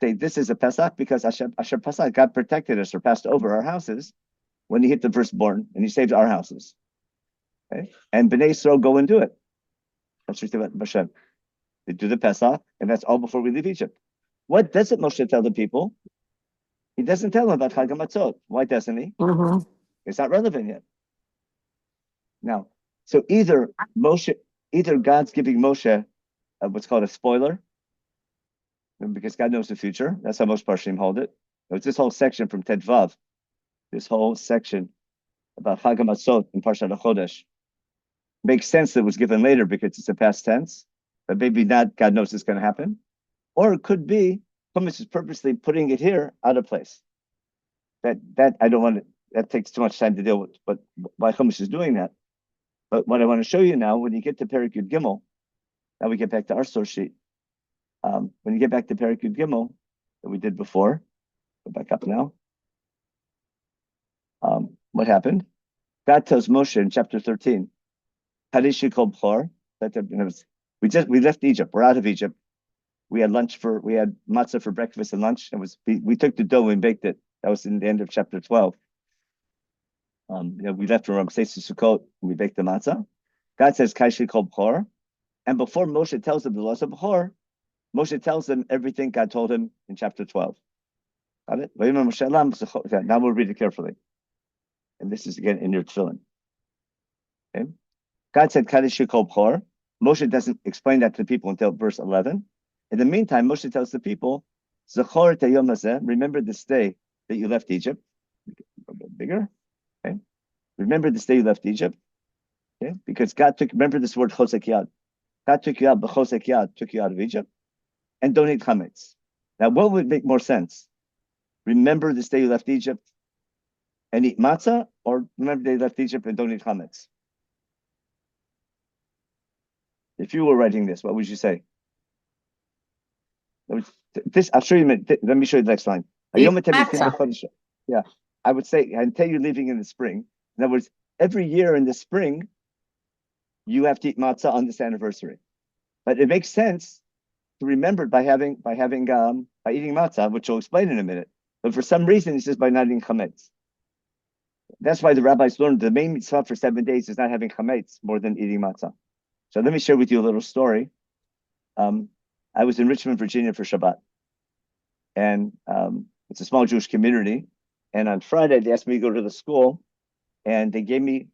Speaker 1: say this is a Pesach because Asher Pesach, God protected us or passed over our houses when he hit the firstborn and he saved our houses. Okay? And Bnei Yisrael go and do it. That's what Hashem. They do the Pesach, and that's all before we leave Egypt. What doesn't Moshe tell the people? He doesn't tell them about Chag HaMatzot. Why doesn't he? It's not relevant yet. Now, so either God's giving Moshe what's called a spoiler, because God knows the future. That's how most Parshim hold it. It's this whole section from Tet Vav, this whole section about Chag HaMatzot in Parshat HaChodesh. Makes sense that it was given later because it's a past tense, but maybe not. God knows it's going to happen. Or it could be Chumash is purposely putting it here out of place. That I don't want to, that takes too much time to deal with, but why Chumash is doing that. But what I want to show you now, when you get to Perek Yud Gimel, now we get back to our source sheet. When you get back to Perek Yud Gimel that we did before, go back up now. What happened? God tells Moshe in chapter 13, Harishi Kol B'chor, we left Egypt. We're out of Egypt. We had matzah for breakfast and lunch. We took the dough and baked it. That was in the end of chapter 12. We left from Ramses to Sukkot and we baked the matzah. God says Kaishi Kol B'chor, and before Moshe tells them the laws of B'chor, Moshe tells them everything God told him in chapter 12. Got it? Now we'll read it carefully. And this is again in your Tefillin. Okay? God said, Kaddish Yikol B'chor. Moshe doesn't explain that to the people until verse 11. In the meantime, Moshe tells the people, Zachor et hayom hazeh, remember this day that you left Egypt. A bit bigger. Okay? Remember this day you left Egypt. Okay? Because God remember this word chosek yad. God took you out, b'chosek yad, took you out of Egypt. And don't eat chametz. Now, what would make more sense? Remember this day you left Egypt and eat matzah, or remember the day you left Egypt and don't eat chametz? If you were writing this, what would you say? This, I'll show you. Let me show you the next line. Yeah, I would say until you're leaving in the spring. In other words, every year in the spring, you have to eat matzah on this anniversary. But it makes sense to remember it by eating matzah, which we'll explain in a minute. But for some reason, it's just by not eating chametz. That's why the rabbis learned the main mitzvah for 7 days is not having chametz more than eating matzah. So let me share with you a little story. I was in Richmond, Virginia for Shabbat. And it's a small Jewish community. And on Friday, they asked me to go to the school. And they gave me,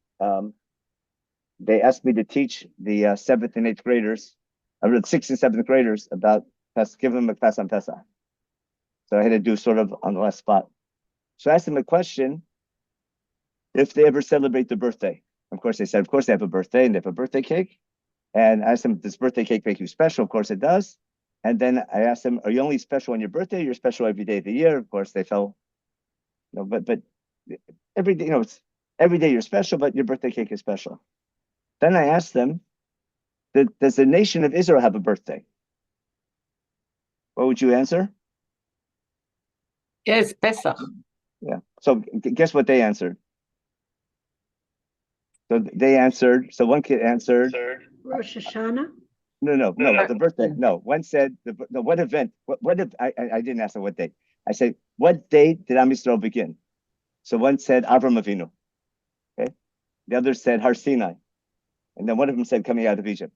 Speaker 1: they asked me to teach the 7th and 8th graders, the 6th and 7th graders about give them a class on Pesach. So I had to do sort of on the last spot. So I asked them a question, if they ever celebrate their birthday. Of course, they said, of course they have a birthday and they have a birthday cake. And I asked them, does birthday cake make you special? Of course it does. And then I asked them, are you only special on your birthday? You're special every day of the year. Of course they fell, but every day, it's every day you're special, but your birthday cake is special. Then I asked them, does the nation of Israel have a birthday? What would you answer?
Speaker 7: Yes, Pesach.
Speaker 1: Yeah. So guess what they answered? So they answered. So one kid answered
Speaker 7: Rosh Hashanah.
Speaker 1: No, the birthday. No, one said what event? What if I didn't ask them what day? I said, what day did Am Yisrael begin? So one said Avram Avinu. Okay. The other said Har Sinai. And then one of them said coming out of Egypt.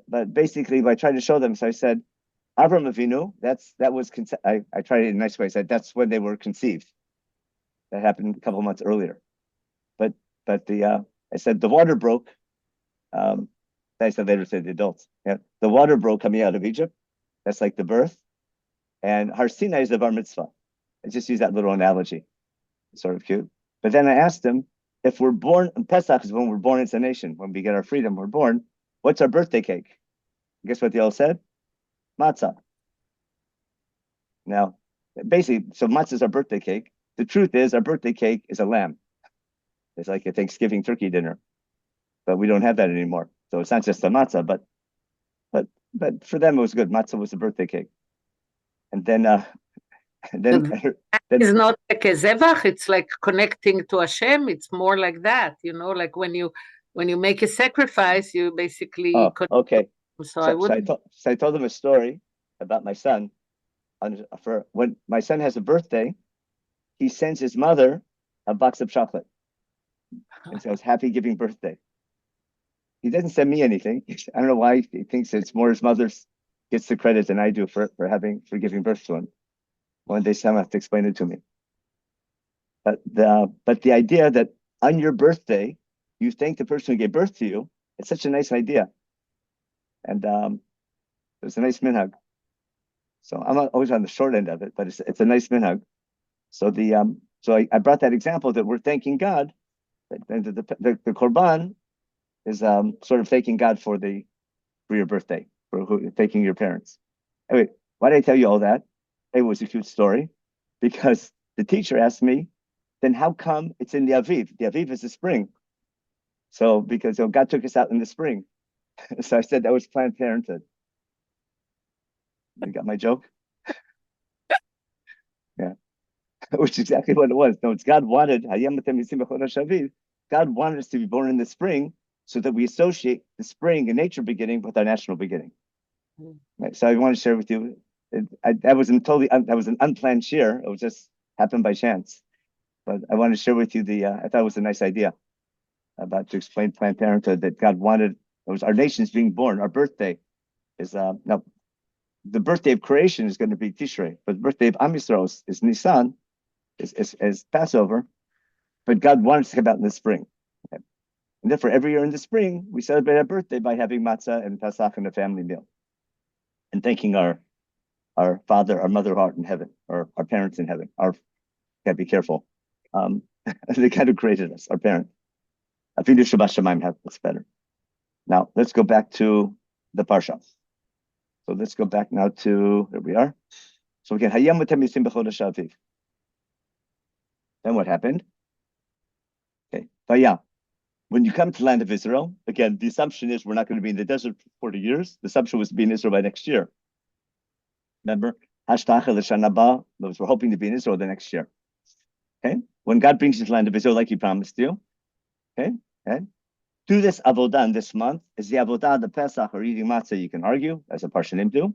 Speaker 1: But basically, I tried to show them. So I said, Avram Avinu, I tried it in a nice way. I said, that's when they were conceived. That happened a couple of months earlier. But I said, the water broke. I said later to the adults. Yeah, the water broke coming out of Egypt. That's like the birth. And Har Sinai is the bar mitzvah. I just use that little analogy. It's sort of cute. But then I asked them, if we're born, Pesach is when we're born as a nation. When we get our freedom, we're born. What's our birthday cake? Guess what they all said? Matzah. Now, basically, so matzah is our birthday cake. The truth is, our birthday cake is a lamb. It's like a Thanksgiving turkey dinner. But we don't have that anymore. So it's not just a matzah, but for them it was good. Matzah was the birthday cake. And then
Speaker 7: It's not like a zevach, it's like connecting to Hashem. It's more like that, like when you make a sacrifice, you basically
Speaker 1: okay.
Speaker 7: So
Speaker 1: I told them a story about my son. For when my son has a birthday, he sends his mother a box of chocolate and says, happy giving birthday. He doesn't send me anything. I don't know why. He thinks it's more his mother gets the credit than I do for giving birth to him. One day someone has to explain it to me. But the idea that on your birthday, you thank the person who gave birth to you, it's such a nice idea. And it's a nice minhag. So I'm not always on the short end of it, but it's a nice minhag. So I brought that example that we're thanking God. The korban is sort of thanking God for your birthday, thanking your parents. Anyway, why did I tell you all that? It was a cute story because the teacher asked me, then how come it's in the Aviv? The Aviv is the spring. So because God took us out in the spring. So I said that was Planned Parenthood. You got my joke? Yeah. Which is exactly what it was. No, it's God wanted us to be born in the spring so that we associate the spring and nature beginning with our national beginning. Right? So I want to share with you, that was an unplanned share. It was just happened by chance. But I want to share with you I thought it was a nice idea to explain Planned Parenthood, that God wanted, it was our nation's being born. Our birthday is, now the birthday of creation is going to be Tishrei, but the birthday of Am Yisrael is Nisan, is Passover, but God wanted us to come out in the spring. Okay? And therefore, every year in the spring, we celebrate our birthday by having matzah and Pesach and a family meal, and thanking our father, our mother heart in heaven, or our parents in heaven. Gotta be careful. They kind of created us, our parents. Afidu Shabbat Shemaim, that's better. Now, let's go back to the Parsha. So let's go back now to, here we are. So again, Hayam V'tem Yisim B'chodesh Aviv. Then what happened? Okay, Vayam. When you come to the land of Israel, again, the assumption is we're not going to be in the desert for 40 years. The assumption was to be in Israel by next year. Remember? Hashtacha l'shana ba, we're hoping to be in Israel the next year. Okay? When God brings you to the land of Israel like he promised you, okay? Do this avodah this month. Is the avodah the Pesach or eating matzah? You can argue, as a Parshanim do.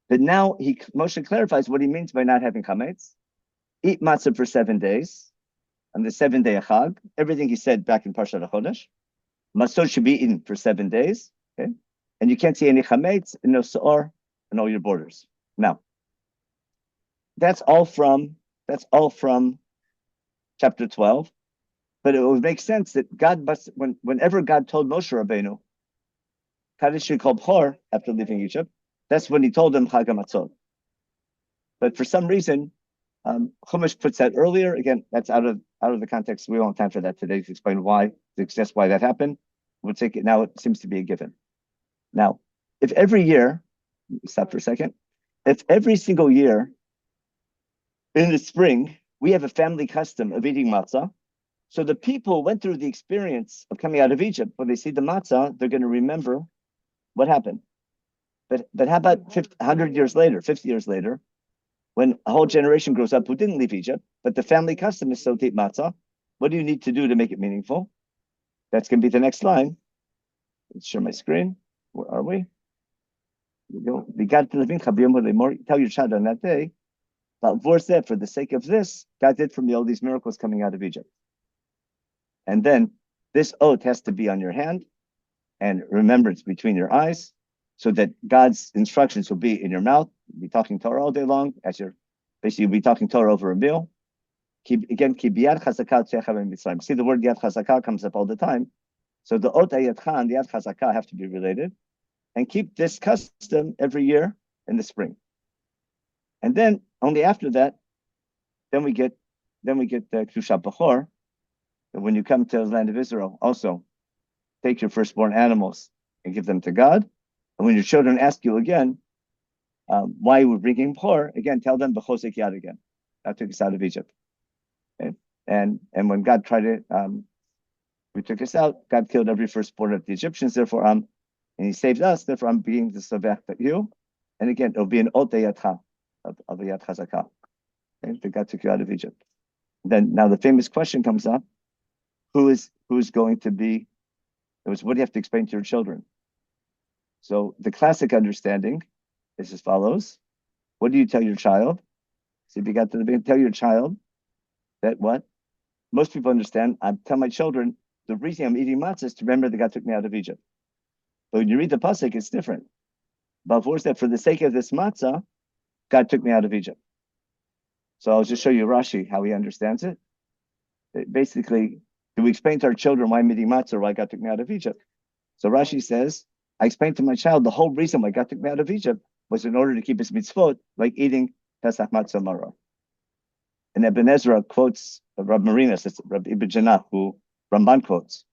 Speaker 1: But now Moshe clarifies what he means by not having chametz. Eat matzah for 7 days. On the 7th day of Chag, everything he said back in Parshat HaChodesh, matzot should be eaten for 7 days. Okay? And you can't see any chametz, no seor, and all your borders. Now, that's all from chapter 12. But it would make sense that God must, whenever God told Moshe Rabbeinu, Kadesh should call Bchor after leaving Egypt, that's when he told him Chag HaMatzot. But for some reason, Chumash puts that earlier. Again, that's out of the context. We don't have time for that today to explain why, to suggest why that happened. We'll take it now. It seems to be a given. Now, if every year, stop for a second. If every single year in the spring we have a family custom of eating matzah, so the people went through the experience of coming out of Egypt. When they see the matzah, they're going to remember what happened. But how about 100 years later, 50 years later, when a whole generation grows up who didn't leave Egypt, but the family custom is still to eat matzah? What do you need to do to make it meaningful? That's going to be the next line. Let's share my screen. Where are we? Here we go. Tell your child on that day, for the sake of this, God did for me all these miracles coming out of Egypt. And then this oath has to be on your hand and remembrance between your eyes, so that God's instructions will be in your mouth. You'll be talking Torah all day long, you'll be talking Torah over a meal. Ki biyad chazakah tzecha b'mitzrayim. See, the word yad chazakah comes up all the time. So the oath ayadcha and the yad chazakah have to be related. And keep this custom every year in the spring. And then only after that, then we get the Kedushat Bechor. When you come to the land of Israel, also take your firstborn animals and give them to God. And when your children ask you again why we're bringing Bechor, again, tell them Bechosek Yad again. God took us out of Egypt. Okay? And when God tried to, we took us out, God killed every firstborn of the Egyptians, therefore and he saved us, therefore I'm being the Savech that you. And again, it'll be an Ot Yadcha of a Yad Chazakah. Okay? That God took you out of Egypt. Then now the famous question comes up. Who's going to be, what do you have to explain to your children? So the classic understanding is as follows. What do you tell your child? So if you got to tell your child that what? Most people understand, I tell my children, the reason I'm eating matzah is to remember that God took me out of Egypt. But when you read the pasuk, it's different. Bavur said, for the sake of this matzah, God took me out of Egypt. So I'll just show you Rashi, how he understands it. Basically, do we explain to our children why I'm eating matzah or why God took me out of Egypt? So Rashi says, I explained to my child the whole reason why God took me out of Egypt was in order to keep his mitzvot, like eating Pesach matzah maror. And Ibn Ezra quotes Rabbi Marinas, it's Rabbi Ibn Janach, who Ramban quotes.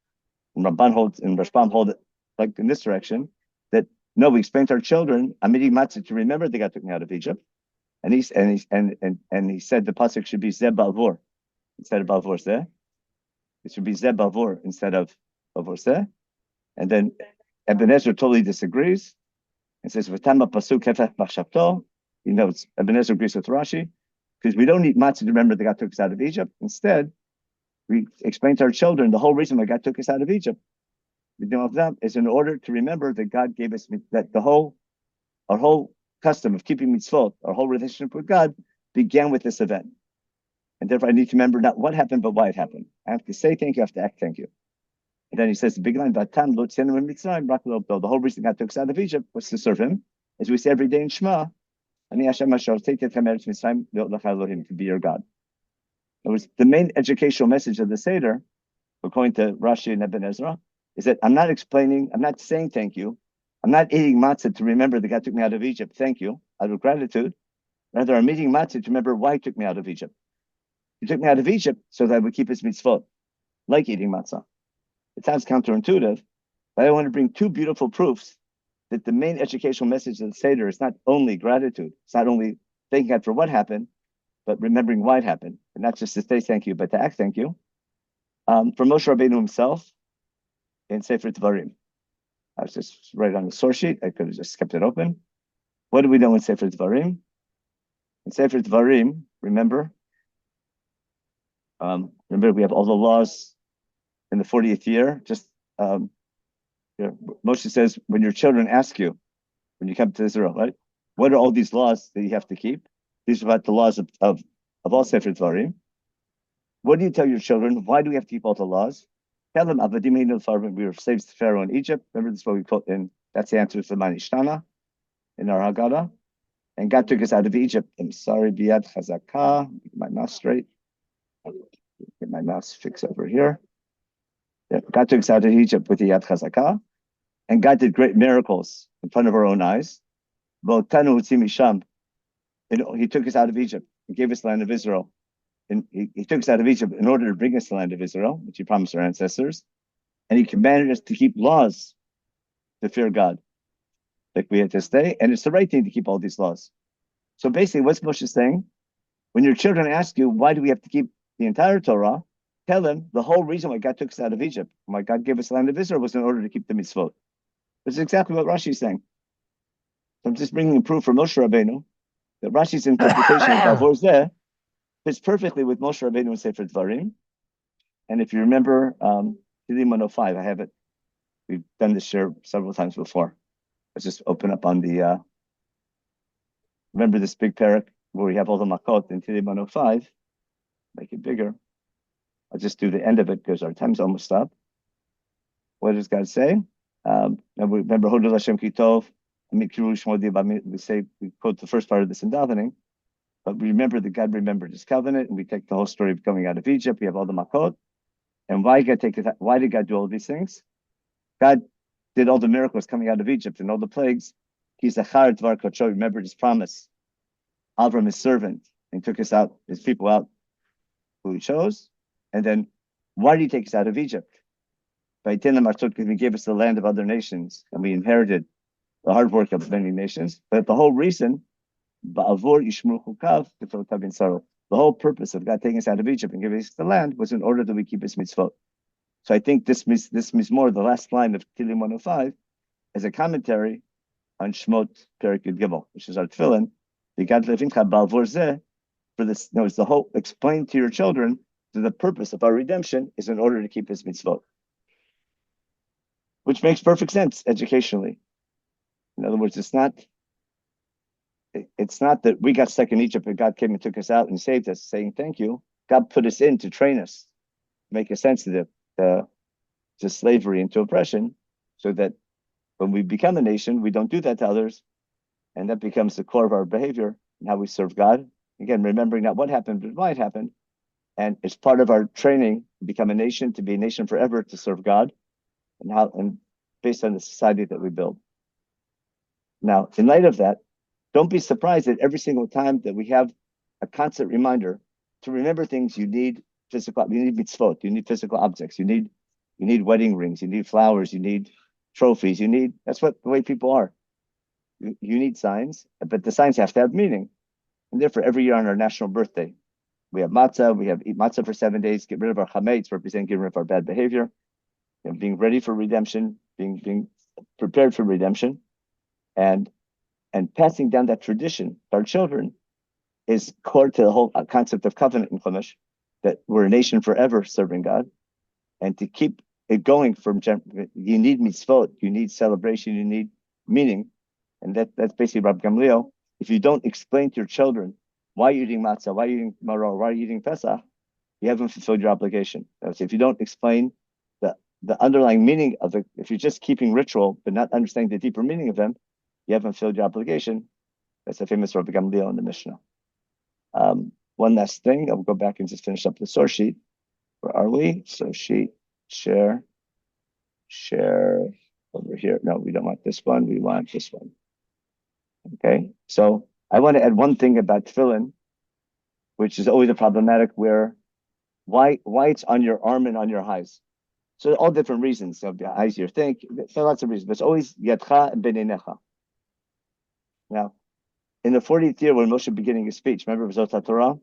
Speaker 1: And Ramban holds, and Rashbam hold it like in this direction, that no, we explained to our children, I'm eating matzah to remember that God took me out of Egypt. And he said the pasuk should be Zeh Balvor instead of Balvor Zeh. It should be Zeh Balvor instead of Balvor Zeh. And then Ibn Ezra totally disagrees and says, V'tama pasuk hefech machshavto. Ibn Ezra agrees with Rashi, because we don't need matzah to remember that God took us out of Egypt. Instead, we explain to our children the whole reason why God took us out of Egypt is in order to remember that God gave us that our whole custom of keeping mitzvot, our whole relationship with God began with this event. And therefore I need to remember not what happened, but why it happened. I have to say thank you, I have to act thank you. And then he says the big line, the whole reason God took us out of Egypt was to serve him. as we say every day in Shema, Ani Hashem Asher take it from Eretz Mitzrayim Elohim, to be your God. In other words, the main educational message of the Seder, according to Rashi and Ibn Ezra, is that I'm not explaining, I'm not saying thank you. I'm not eating matzah to remember that God took me out of Egypt, thank you, out of gratitude. Rather, I'm eating matzah to remember why He took me out of Egypt. He took me out of Egypt so that I would keep His mitzvot, like eating matzah. It sounds counterintuitive, but I want to bring two beautiful proofs that the main educational message of the Seder is not only gratitude, it's not only thanking God for what happened, but remembering why it happened, and not just to say thank you, but to act thank you. From Moshe Rabbeinu himself in Sefer Dvarim. I was just right on the source sheet. I could have just kept it open. What do we know in Sefer Dvarim? In Sefer Dvarim, remember we have all the laws in the 40th year. Just Moshe says, when your children ask you, when you come to Israel, right? What are all these laws that you have to keep? These are about the laws of all Sefer Dvarim. What do you tell your children? Why do we have to keep all the laws? Tell them, we were slaves to Pharaoh in Egypt. Remember, this is what we quote in, that's the answer to the Manishtana in our Haggadah. And God took us out of Egypt. I'm sorry, Biyad Chazakah. Get my mouse straight. Get my mouse fixed over here. Yeah, God took us out of Egypt with the Yad Chazakah. And God did great miracles in front of our own eyes. He took us out of Egypt and gave us the land of Israel. And he took us out of Egypt in order to bring us the land of Israel, which He promised our ancestors. And He commanded us to keep laws to fear God, like we have this day. And it's the right thing to keep all these laws. So basically, what's Moshe saying? When your children ask you, why do we have to keep the entire Torah? Tell them the whole reason why God took us out of Egypt, why God gave us the land of Israel, was in order to keep the mitzvot. This is exactly what Rashi is saying. So I'm just bringing a proof from Moshe Rabbeinu that Rashi's interpretation of Bavor Zeh fits perfectly with Moshe Rabbeinu and Sefer Dvarim. And if you remember, Tefillin 105, I have it. We've done this share several times before. Let's just open up on the, remember this big parak where we have all the makot in Tefillin 105, make it bigger. I'll just do the end of it because our time's almost up. What does God say? And we remember Hodel Hashem Kitov, we say, we quote the first part of this in davening, but we remember that God remembered His covenant, and we take the whole story of coming out of Egypt. We have all the makot. And why did God do all these things? God did all the miracles coming out of Egypt and all the plagues. He's a char dvar kodsho, remembered His promise. Avram, His servant, and took us out, His people out, who He chose. And then, why did He take us out of Egypt? Because He gave us the land of other nations, and we inherited the hard work of many nations. But the whole reason, the whole purpose of God taking us out of Egypt and giving us the land was in order that we keep His mitzvot. So I think this more the last line of Tefillin 105, as a commentary on Shmot Perek Yud Gimel, which is our Tefillin. For this, it's the whole explain to your children that the purpose of our redemption is in order to keep His mitzvot, which makes perfect sense educationally. In other words, it's not that we got stuck in Egypt and God came and took us out and saved us, saying thank you. God put us in to train us, make us sensitive to slavery and to oppression, so that when we become a nation, we don't do that to others, and that becomes the core of our behavior and how we serve God. Again, remembering not what happened, but why it happened. And it's part of our training to become a nation, to be a nation forever, to serve God, and based on the society that we build. Now, in light of that, don't be surprised that every single time that we have a constant reminder to remember things, you need mitzvot, you need physical objects, you need wedding rings, you need flowers, you need trophies, that's the way people are. You need signs, but the signs have to have meaning. And therefore, every year on our national birthday, we have matzah, eat matzah for 7 days, get rid of our chametz, represent getting rid of our bad behavior, and being ready for redemption, being prepared for redemption, and passing down that tradition to our children is core to the whole concept of covenant in Chumash, that we're a nation forever serving God. And to keep it going you need mitzvot, you need celebration, you need meaning. And that's basically Rabbi Gamliel. If you don't explain to your children why you're eating matzah, why you're eating maror, why you're eating Pesach, you haven't fulfilled your obligation. If you don't explain the underlying meaning of if you're just keeping ritual but not understanding the deeper meaning of them, you haven't filled your obligation. That's a famous Rabbi Gamliel in the Mishnah. One last thing, I'll go back and just finish up the source sheet. Where are we? Source sheet, share over here. No, we don't want this one. We want this one. Okay, so I want to add one thing about tefillin, which is always a problematic why it's on your arm and on your eyes. So all different reasons. So the eyes, you think, so lots of reasons, but it's always yadcha and beinecha. Now, in the 40th year when Moshe beginning his speech, remember Zot HaTorah?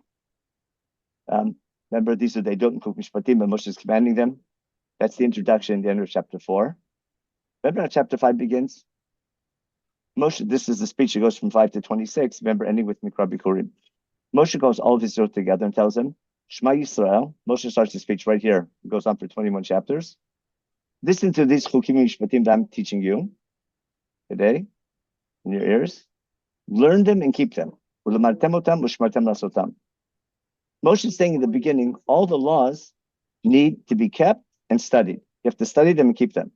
Speaker 1: Remember these are they don't include mishpatim, and Moshe is commanding them. That's the introduction, the end of chapter 4. Remember how chapter 5 begins? Moshe, this is the speech that goes from 5 to 26. Remember, ending with Mikra Bikurim. Moshe calls all of Israel together and tells them, Shema Yisrael. Moshe starts the speech right here. It goes on for 21 chapters. Listen to these chukim mishpatim that I'm teaching you today in your ears. Learn them and keep them. Moshe is saying in the beginning, all the laws need to be kept and studied. You have to study them and keep them.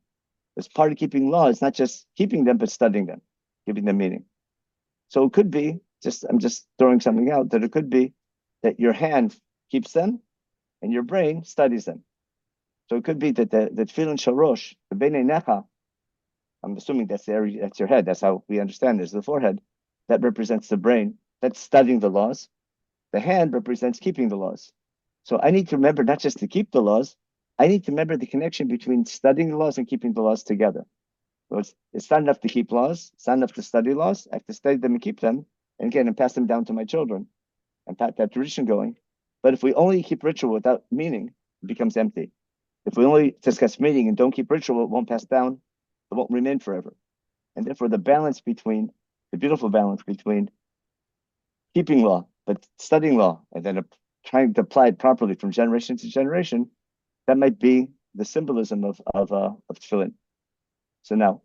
Speaker 1: As part of keeping law, it's not just keeping them, but studying them, giving them meaning. So it could be, I'm just throwing something out, that it could be that your hand keeps them and your brain studies them. So it could be that the tefillin shorosh, the beinei necha, I'm assuming that's the area, that's your head, that's how we understand this, the forehead, that represents the brain, that's studying the laws. The hand represents keeping the laws. So I need to remember not just to keep the laws, I need to remember the connection between studying the laws and keeping the laws together. So it's not enough to keep laws, it's not enough to study laws, I have to study them and keep them, and again, and pass them down to my children, and pass that tradition going. But if we only keep ritual without meaning, it becomes empty. If we only discuss meaning and don't keep ritual, it won't pass down, it won't remain forever. And therefore the beautiful balance between keeping law, but studying law, and then trying to apply it properly from generation to generation, that might be the symbolism of tefillin. So now,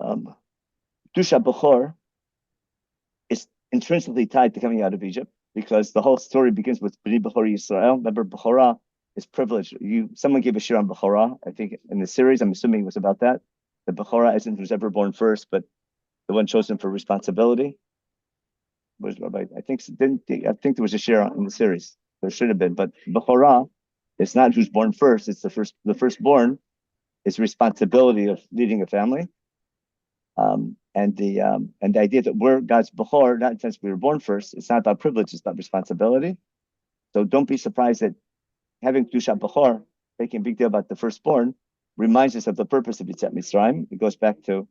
Speaker 1: Dusha Bechor is intrinsically tied to coming out of Egypt, because the whole story begins with B'nai Bechor Yisrael. Remember, Bechorah is privilege. Someone gave a shir on Bechorah, I think in the series, I'm assuming it was about that. The Bechorah isn't who's ever born first, but the one chosen for responsibility. Was Rabbi? I think there was a share in the series. There should have been, but Bechorah, it's not who's born first. It's the firstborn is responsibility of leading a family, and the idea that we're God's Bechor, not since we were born first. It's not about privilege. It's about responsibility. So don't be surprised that having Kedusha Bechor, making a big deal about the firstborn, reminds us of the purpose of Yetziat Mitzrayim. It goes back to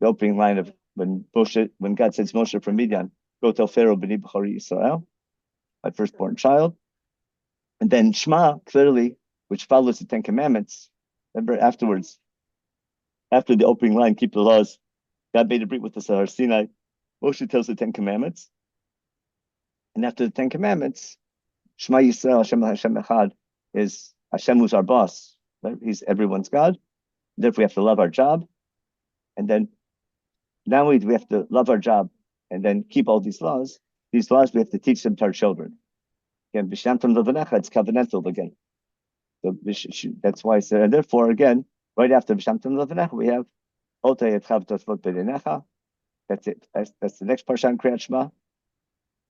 Speaker 1: the opening line of when God sends Moshe from Midian. Go tell Pharaoh, B'nai Bechor Yisrael, my firstborn child. And then Shema, clearly, which follows the 10 Commandments. Remember afterwards, after the opening line, keep the laws, God made a brit with the Sahar Sinai. Moshe tells the 10 Commandments. And after the 10 Commandments, Shema Yisrael, Hashem Echad, is Hashem who's our boss. Right? He's everyone's God. Therefore, we have to love our job. And then, not only do we have to love our job, and then keep all these laws we have to teach them to our children. Again, B'shamtam Levanecha, it's covenantal again. So that's why I said, and therefore, again, right after B'shamtam Levanecha, we have Otay Etchav Tosfot B'dinecha. That's it. That's the next parsha in Kriyat Shema.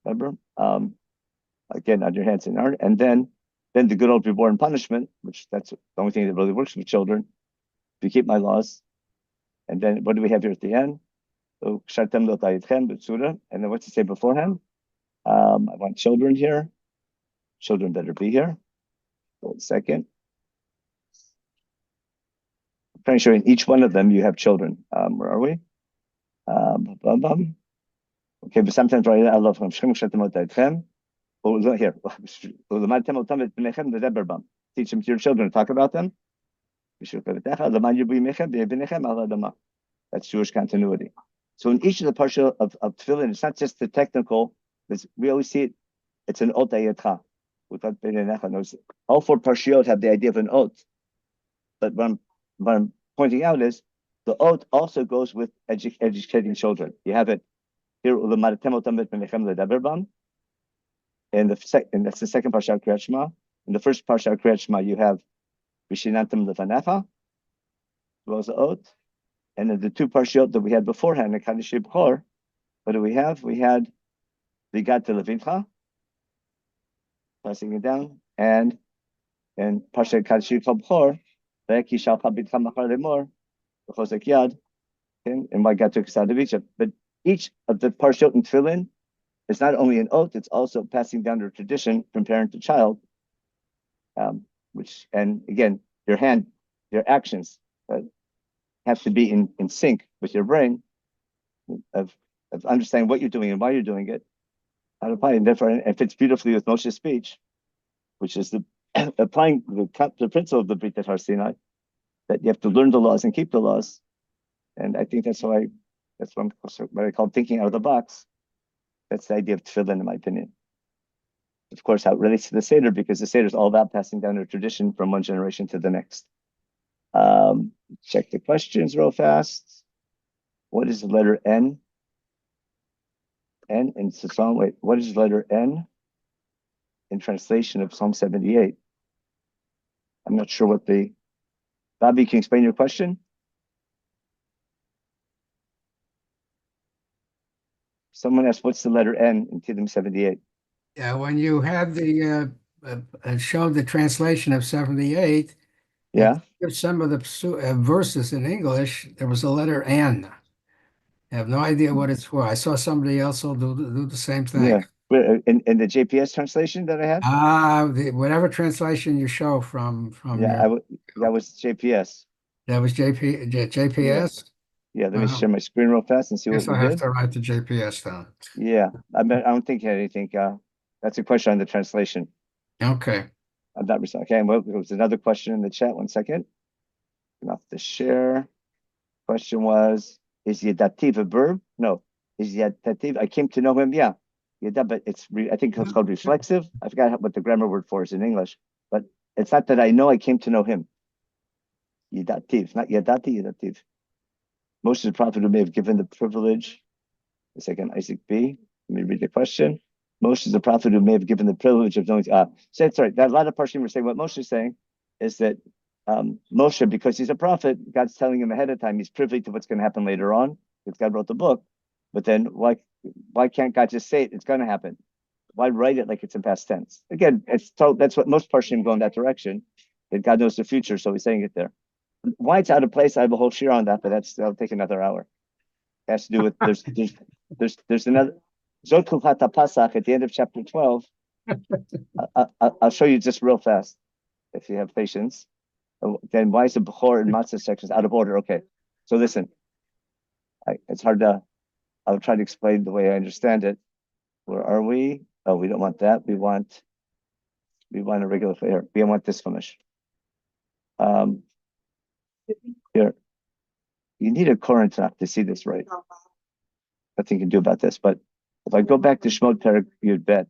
Speaker 1: Remember? Again, on your hands and heart. And then the good old reward and punishment, which that's the only thing that really works with children. If you keep my laws. And then what do we have here at the end? So, and then what's it say beforehand? I want children here. Children better be here. Hold a second. I'm trying to show you in each one of them you have children. Where are we? Okay, but sometimes right I love them. Here. Teach them to your children, talk about them. That's Jewish continuity. So in each of the parsha of Tefillin, it's not just the technical. We always see it. It's an ot ayetcha. All 4 parshiot have the idea of an ot. But what I'm pointing out is the ot also goes with educating children. You have it here. And that's the second parsha of Kriyat Shema. In the first parsha of Kriyat Shema, you have Vishinantam Levanecha, as well as the ot. And then the two parshiot that we had beforehand, the Kaddish B'chor, what do we have? We had Vigat Levincha, passing it down, and Parsha Kaddish B'chor, Ve'eki Shal Pabitcha Machar Lemor, V'chosek Yad, and why God took us out of Egypt. But each of the parshiot in Tefillin is not only an oath, it's also passing down the tradition from parent to child. And again, your actions have to be in sync with your brain of understanding what you're doing and why you're doing it. How to apply it. And therefore, it fits beautifully with Moshe's speech, which is applying the principle of the Brit Har Sinai, that you have to learn the laws and keep the laws. And I think that's what I call thinking out of the box. That's the idea of Tefillin, in my opinion. Of course, how it relates to the Seder, because the Seder is all about passing down a tradition from one generation to the next. Check the questions real fast. What is the letter N? N in Psalm, wait, what is the letter N in translation of Psalm 78? I'm not sure what Rabbi, can you explain your question? Someone asked, what's the letter N in Tehillim 78?
Speaker 8: Yeah, when you had the showed the translation of 78,
Speaker 1: Yeah.
Speaker 8: some of the verses in English, there was a letter N. I have no idea what it's for. I saw somebody else will do the same thing.
Speaker 1: Yeah. In the JPS translation that I have?
Speaker 8: Whatever translation you show from
Speaker 1: Yeah, that was JPS.
Speaker 8: That was JPS?
Speaker 1: Yeah, let me share my screen real fast and see what
Speaker 8: Guess
Speaker 1: we
Speaker 8: I have
Speaker 1: did.
Speaker 8: to write the JPS down.
Speaker 1: Yeah, I don't think anything. That's a question on the translation.
Speaker 8: Okay.
Speaker 1: I'm not responding. Okay, well, there was another question in the chat. 1 second. Enough to share. Question was, is Yedativ a verb? No. Is Yedativ, I came to know him? Yeah. Yeda, but I think it's called reflexive. I forgot what the grammar word for is in English, but it's not that I know I came to know him. Yedativ, not Yedati, Yedativ. Moshe the prophet who may have given the privilege. A second, Isaac B. Let me read the question. Moshe is the prophet who may have given the privilege of knowing. So that's right. That a lot of Parshim were saying what Moshe is saying is that Moshe, because he's a prophet, God's telling him ahead of time he's privy to what's going to happen later on because God wrote the book. But then why can't God just say it? It's going to happen. Why write it like it's in past tense? Again, that's what most Parshim go in that direction. That God knows the future, so he's saying it there. Why it's out of place, I have a whole shir on that, but that'll take another hour. It has to do with there's another Zot Kuchat Pasach at the end of chapter 12. I'll show you just real fast if you have patience. Then why is the Bechor and Matzah sections out of order? Okay, so listen, it's hard to. I'll try to explain the way I understand it. Where are we? Oh, we don't want that. We want a regular here. We want this finish. Here, you need a Korintach to see this right. Nothing you can do about this. But if I go back to Shemot Perek Yud Bet,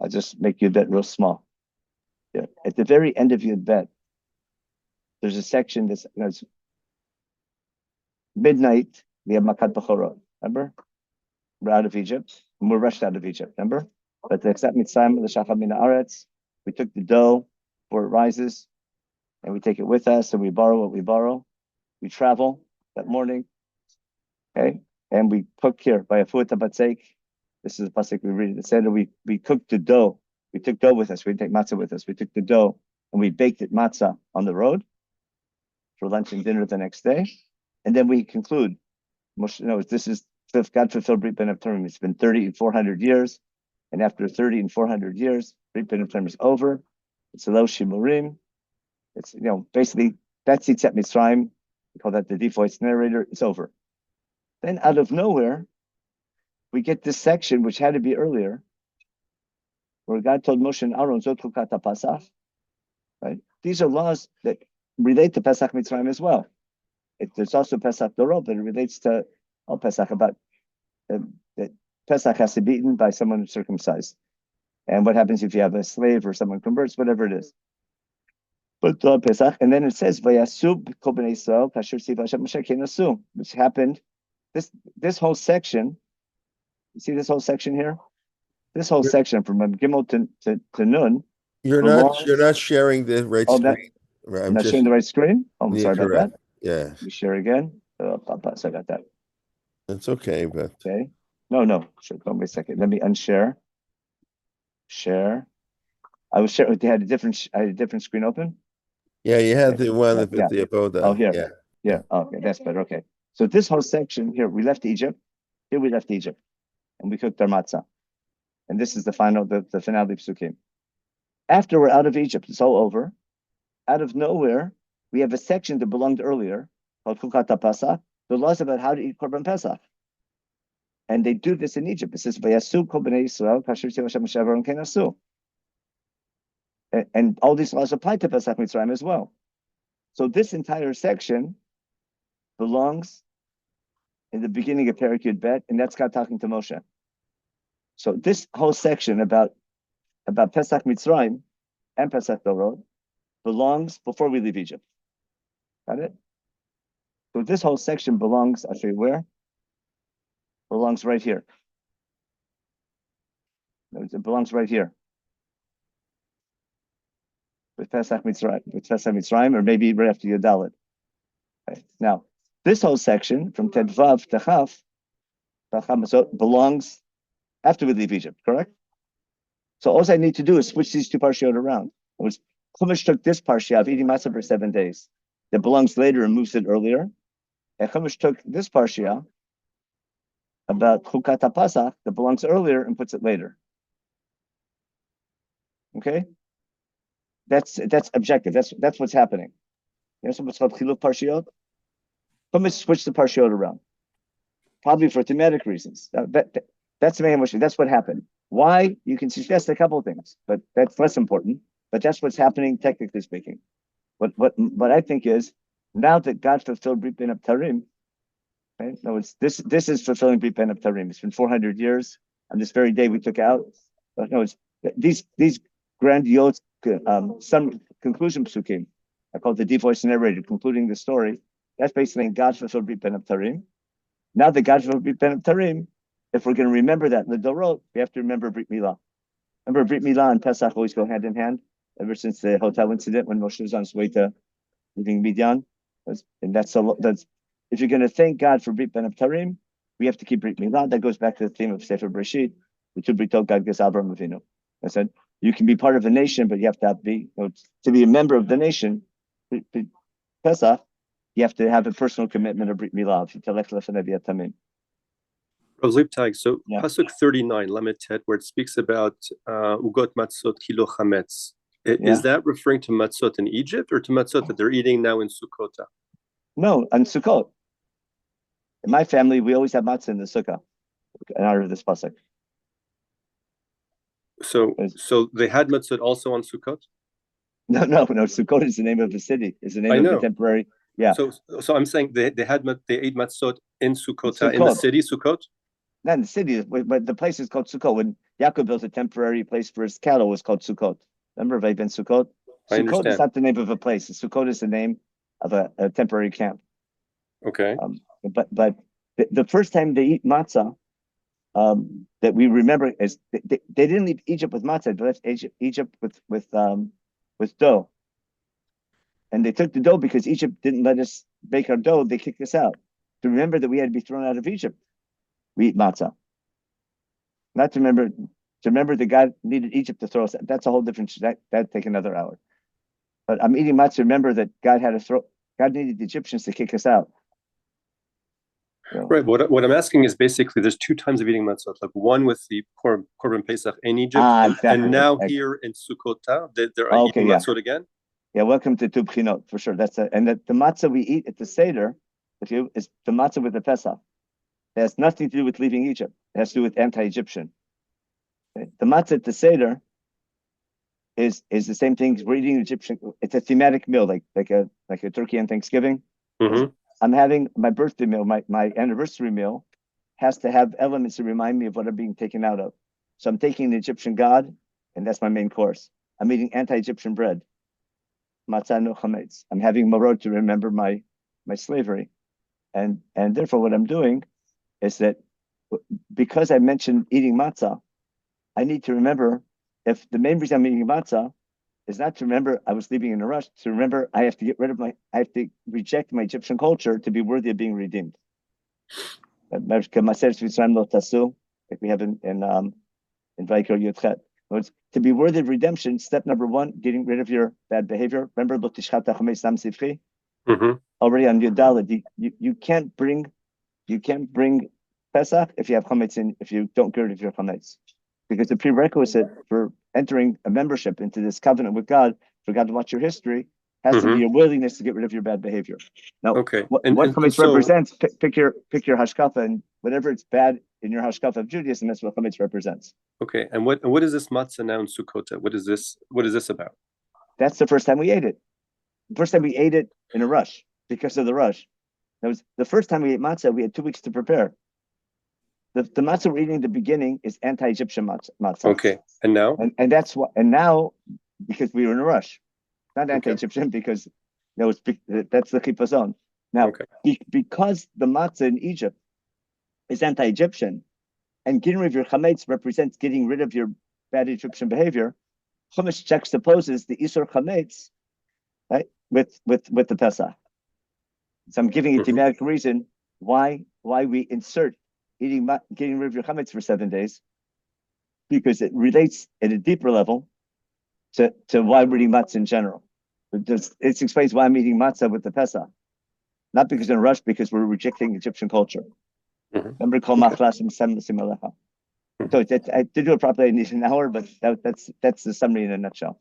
Speaker 1: I'll just make Yud Bet real small. Here. At the very end of Yud Bet, there's a section that's midnight. We have Makat Bechorot. Remember? We're out of Egypt. And we're rushed out of Egypt. Remember? But the Exat Mitzrayim, the Shachar Min Haaretz, we took the dough before it rises, and we take it with us, and we borrow what we borrow. We travel that morning, okay? And we cook here by a fuat batzeik. This is a pasuk we read in the Seder. We cooked the dough. We took dough with us. We didn't take matzah with us. We took the dough and we baked it matzah on the road for lunch and dinner the next day. And then we conclude. This is God fulfilled Brit Ben Avtarim. It's been 30 and 400 years, and after 30 and 400 years, Brit Ben Avtarim is over. It's Elo Shimurim. It's basically that's Yitzat Mitzrayim. We call that the deep voice narrator. It's over. Then out of nowhere, we get this section, which had to be earlier, where God told Moshe and Aaron, Zot Chukat HaPasach, right? These are laws that relate to Pesach Mitzrayim as well. There's also Pesach Dorot, but it relates to all Pesach, about that Pesach has to be eaten by someone who's circumcised. And what happens if you have a slave or someone converts, whatever it is. But Pesach, and then it says, Vayasub Kol Bnei Yisrael Kasher Tziva Hashem Moshe Ken Asu, which happened. This whole section, you see this whole section here? This whole section from Gimel to Nun.
Speaker 9: You're not sharing the right screen.
Speaker 1: I'm not sharing the right screen? Oh, I'm sorry about that.
Speaker 9: Yeah,
Speaker 1: Let me share again. So I got that.
Speaker 9: that's okay, but
Speaker 1: Okay. No. Sure. Wait a second. Let me unshare. Share. I was sharing. I had a different screen open.
Speaker 9: yeah, you had
Speaker 1: Okay.
Speaker 9: the one with
Speaker 1: Yeah.
Speaker 9: the Avoda.
Speaker 1: Oh, here.
Speaker 9: Yeah.
Speaker 1: Yeah. Okay, that's better. Okay. So this whole section here, we left Egypt. Here we left Egypt, and we cooked our matzah. And this is the final, the finale of Psukim. After we're out of Egypt, it's all over. Out of nowhere, we have a section that belonged earlier called Chukat HaPasach, the laws about how to eat Korban Pesach. And they do this in Egypt. It says, "Vayasu kol bnei Yisrael kasher tzivah Hashem Moshe Aaron ken asu." And all these laws apply to Pesach Mitzrayim as well. So this entire section belongs in the beginning of Perek Yud Bet, and that's God talking to Moshe. So this whole section about Pesach Mitzrayim and Pesach Dorot belongs before we leave Egypt. Got it? So this whole section belongs, I'll show you where. Belongs right here. It belongs right here. With Pesach Mitzrayim, or maybe right after Yodalit. Okay. Now, this whole section from Tedvav to Chaf belongs after we leave Egypt, correct? So all I need to do is switch these two parshiot around. Chumash took this parsha of eating matzah for 7 days that belongs later and moves it earlier. And Chumash took this parsha about Chukat HaPasach that belongs earlier and puts it later. Okay? That's objective. That's what's happening. You know what's called Chiluk Parshiot? Chumash switched the parshiot around. Probably for thematic reasons. That's the main issue. That's what happened. Why? You can suggest a couple of things, but that's less important. But that's what's happening, technically speaking. What I think is, now that God fulfilled Brit Ben Abtarim, right? No, this is fulfilling Brit Ben Abtarim. It's been 400 years. On this very day we took out. No, it's these grandiose some conclusion psukim. I call it the deep voice narrator concluding the story. That's basically God fulfilled Brit Ben Abtarim. Now that God fulfilled Brit Ben Abtarim, if we're going to remember that L'Dorot, we have to remember Brit Milah. Remember, Brit Milah and Pesach always go hand in hand. Ever since the hotel incident when Moshe was on his way to leaving Midian, and that's if you're going to thank God for Brit Ben Abtarim, we have to keep Brit Milah. That goes back to the theme of Sefer Bereshit, the two Britot God gives Abraham Avinu. I said you can be part of a nation, but you have to be to be a member of the nation. Pesach, you have to have a personal commitment of Brit Milah.
Speaker 10: Leibtag, so
Speaker 1: Yeah.
Speaker 10: Pasuk 39, Lametet, where it speaks about Ugot Matzot Kilo Chametz. Is that referring to Matzot in Egypt or to Matzot that they're eating now in Sukkot?
Speaker 1: No, on Sukkot. In my family, we always have matzah in the sukkah in honor of this pasuk.
Speaker 10: So they had Matzot also on Sukkot?
Speaker 1: No. Sukkot is the name of the city. Is the name of the temporary. Yeah.
Speaker 10: So I'm saying they ate Matzot in Sukkot, in the city Sukkot.
Speaker 1: Not in the city, but the place is called Sukkot. When Yaakov built a temporary place for his cattle, it was called Sukkot. Remember, Vav ben Sukkot? Sukkot is not the name of a place. Sukkot is the name of a temporary camp.
Speaker 10: Okay.
Speaker 1: But the first time they eat matzah, that we remember is they didn't leave Egypt with matzah. They left Egypt with dough, and they took the dough because Egypt didn't let us bake our dough. They kicked us out. To remember that we had to be thrown out of Egypt, we eat matzah. Not to remember that God needed Egypt to throw us out. That's a whole different. That'd take another hour. But I'm eating matzah. Remember that God needed the Egyptians to kick us out.
Speaker 10: Right. What I'm asking is basically there's two times of eating matzot, like one with the Korban Pesach in Egypt, and now here in Sukkot, they're eating matzot again.
Speaker 1: Yeah, welcome to Tu B'chinot, for sure. And the matzah we eat at the Seder, is the matzah with the Pesach. It has nothing to do with leaving Egypt. It has to do with anti-Egyptian. Okay? The matzah at the Seder is the same thing. We're eating Egyptian. It's a thematic meal, like a turkey on Thanksgiving.
Speaker 10: Mm-hmm.
Speaker 1: I'm having my birthday meal, my anniversary meal has to have elements to remind me of what I'm being taken out of. So I'm taking the Egyptian god, and that's my main course. I'm eating anti-Egyptian bread. Matzah no chametz. I'm having maror to remember my slavery. And therefore what I'm doing is that because I mentioned eating matzah, I need to remember if the main reason I'm eating matzah is not to remember I was leaving in a rush, to remember I have to get rid of I have to reject my Egyptian culture to be worthy of being redeemed. Like we have in Vaikra Yudchet. To be worthy of redemption, step number one, getting rid of your bad behavior. Remember, already on Yudalad, you can't bring Pesach if you have chametz in, if you don't get rid of your chametz, because the prerequisite for entering a membership into this covenant with God, for God to watch your history, has to be your willingness to get rid of your bad behavior. Now, what chametz represents, pick your hashkafa, and whatever it's bad in your hashkafa of Judaism, that's what chametz represents.
Speaker 10: Okay, and what is this matzah now in Sukkot? What is this about?
Speaker 1: That's the first time we ate it. The first time we ate it in a rush because of the rush. That was the first time we ate matzah. We had 2 weeks to prepare. The matzah we're eating at the beginning is anti-Egyptian matzah.
Speaker 10: Okay, and now?
Speaker 1: And that's what. And now, because we were in a rush, not anti-Egyptian, because that's the chipazon. Now, because the matzah in Egypt is anti-Egyptian, and getting rid of your chametz represents getting rid of your bad Egyptian behavior, Chumash juxtaposes the Isur chametz, right, with the Pesach. So I'm giving a thematic reason why we insert getting rid of your chametz for 7 days, because it relates at a deeper level to why we're eating matzah in general. It explains why I'm eating matzah with the Pesach, not because in a rush, because we're rejecting Egyptian culture. Remember, kol machlasim semlasim alecha. So to do it properly, I need an hour, but that's the summary in a nutshell.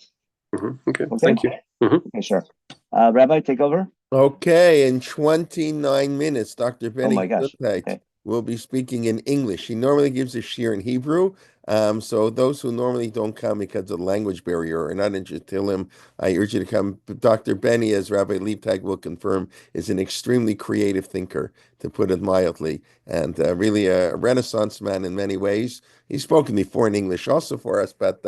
Speaker 10: Okay, thank you.
Speaker 1: Okay, sure. Rabbi, take over.
Speaker 9: Okay, in 29 minutes, Dr. Benny
Speaker 1: Leibtag
Speaker 9: will be speaking in English. He normally gives a shir in Hebrew. So those who normally don't come because of the language barrier or are not interested in him, I urge you to come. Dr. Benny, as Rabbi Leibtag will confirm, is an extremely creative thinker, to put it mildly, and really a Renaissance man in many ways. He's spoken before in English also for us, but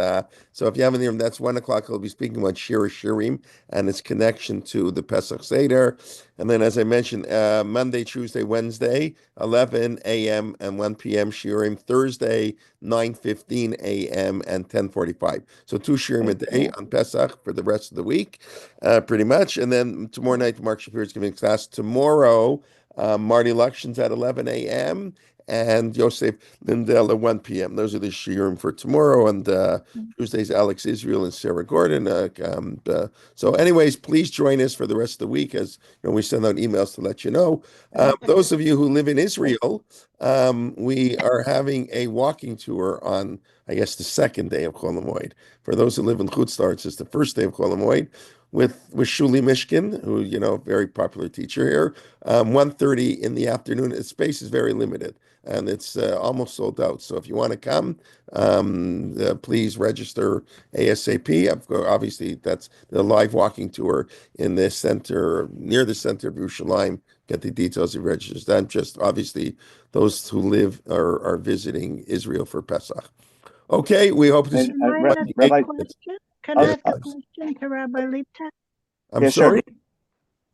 Speaker 9: so if you haven't heard him, that's 1 o'clock. He'll be speaking about Shir Shirim and its connection to the Pesach Seder. And then, as I mentioned, Monday, Tuesday, Wednesday, 11 a.m. and 1 p.m. Shirim. Thursday, 9:15 a.m. and 10:45. So 2 Shirim a day on Pesach for the rest of the week, pretty much. And then tomorrow night, Mark Shapiro is giving class. Tomorrow, Marty Luxion's at 11 a.m. and Yosef Lindell at 1 p.m. Those are the shiurim for tomorrow. And Tuesday's Alex Israel and Sarah Gordon. So anyways, please join us for the rest of the week, as we send out emails to let you know. Those of you who live in Israel, we are having a walking tour on, I guess, the second day of Chol HaMoed. For those who live in Chutz La'aretz, it's the first day of Chol HaMoed, with Shuli Mishkin, who, very popular teacher here. 1:30 in the afternoon. The space is very limited, and it's almost sold out. So if you want to come, please register ASAP. Obviously, that's the live walking tour in the center, near the center of Yerushalayim. Get the details of registers. Then just obviously those who live are visiting Israel for Pesach. Okay, we hope to see
Speaker 1: Rabbi.
Speaker 11: Can I ask a question to Rabbi Leibtag?
Speaker 9: I'm sorry?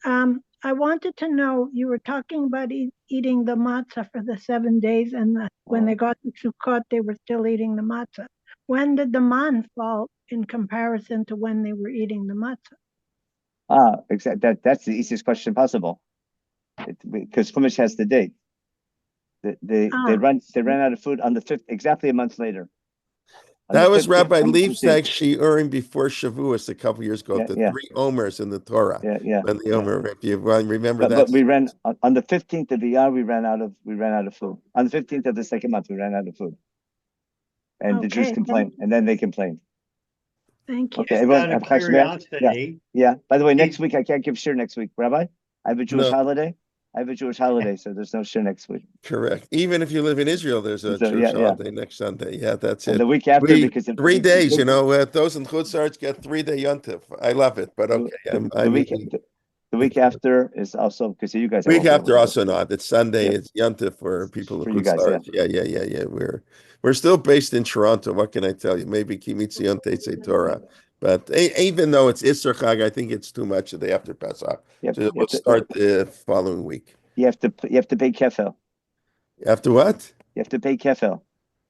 Speaker 11: I wanted to know, you were talking about eating the matzah for the 7 days, and when they got to Sukkot, they were still eating the matzah. When did the man fall in comparison to when they were eating the matzah?
Speaker 1: Exactly. That's the easiest question possible, because Chumash has the date. They ran out of food on the 5th, exactly a month later.
Speaker 9: That was Rabbi Leibtag shiurim before Shavuos a couple years ago. The 3 Omers in the Torah. When the Omer, if you remember that.
Speaker 1: But we ran on the 15th of the year. We ran out of food. On the 15th of the second month, we ran out of food, and the Jews complained, and then they complained.
Speaker 11: Thank you.
Speaker 1: Okay, everyone. Out of curiosity. Yeah. By the way, next week I can't give shir next week, Rabbi. I have a Jewish holiday. So there's no shir next week.
Speaker 9: Correct. Even if you live in Israel, there's a Jewish holiday next Sunday. Yeah, that's
Speaker 1: and
Speaker 9: it.
Speaker 1: The week after, because
Speaker 9: 3 days, those in Chutz La'aretz get 3-day yontif. I love it, but okay.
Speaker 1: The week after is also, because you guys.
Speaker 9: Week after also not. It's Sunday. It's yontif for people in Chutz La'aretz. Yeah. We're still based in Toronto. What can I tell you? Maybe Kimitzi Yontetzei Torah. But even though it's Isser Chag, I think it's too much the day after Pesach. So we'll start the following week.
Speaker 1: You have to pay kefel.
Speaker 9: You have to what?
Speaker 1: You have to pay kefel.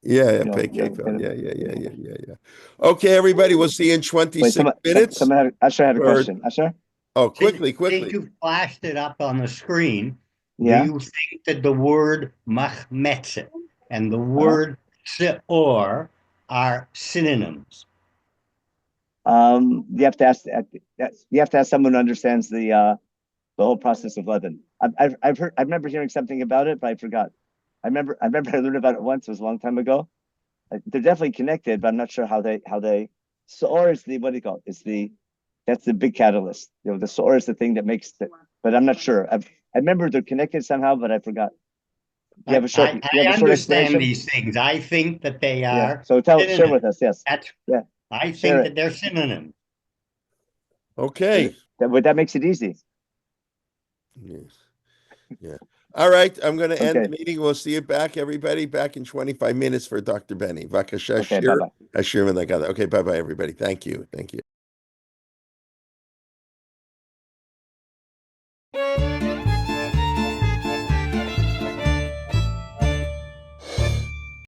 Speaker 9: Yeah,
Speaker 1: You know,
Speaker 9: yeah. Okay, everybody, we'll see you in 26
Speaker 1: Wait,
Speaker 9: minutes.
Speaker 1: Usher had a
Speaker 9: Or-
Speaker 1: question. Usher?
Speaker 9: Oh,
Speaker 12: Since
Speaker 9: quickly.
Speaker 12: you flashed it up on the screen,
Speaker 1: Yeah.
Speaker 12: do you think that the word machmetzet and the word seor are synonyms?
Speaker 1: You have to ask. You have to ask someone who understands the whole process of leaven. I've heard. I remember hearing something about it, but I forgot. I remember I learned about it once. It was a long time ago. They're definitely connected, but I'm not sure how they. Seor is the, what do you call it? That's the big catalyst. You know, the seor is the thing that makes it. But I'm not sure. I remember they're connected somehow, but I forgot. You have a short.
Speaker 12: I
Speaker 1: You have a short
Speaker 12: understand
Speaker 1: explanation.
Speaker 12: these things. I think that they
Speaker 1: Yeah.
Speaker 12: are.
Speaker 1: So share
Speaker 12: synonyms.
Speaker 1: with us. Yes.
Speaker 12: Yeah. I
Speaker 1: Share
Speaker 12: think
Speaker 1: it.
Speaker 12: that they're synonyms.
Speaker 9: Okay.
Speaker 1: That makes it easy.
Speaker 9: Yes. Yeah. All right. I'm going to end
Speaker 1: Okay.
Speaker 9: the meeting. We'll see you back, everybody, back in 25 minutes for Dr. Benny.
Speaker 1: Okay. Bye bye.
Speaker 9: Okay. Bye-bye, everybody. Thank you.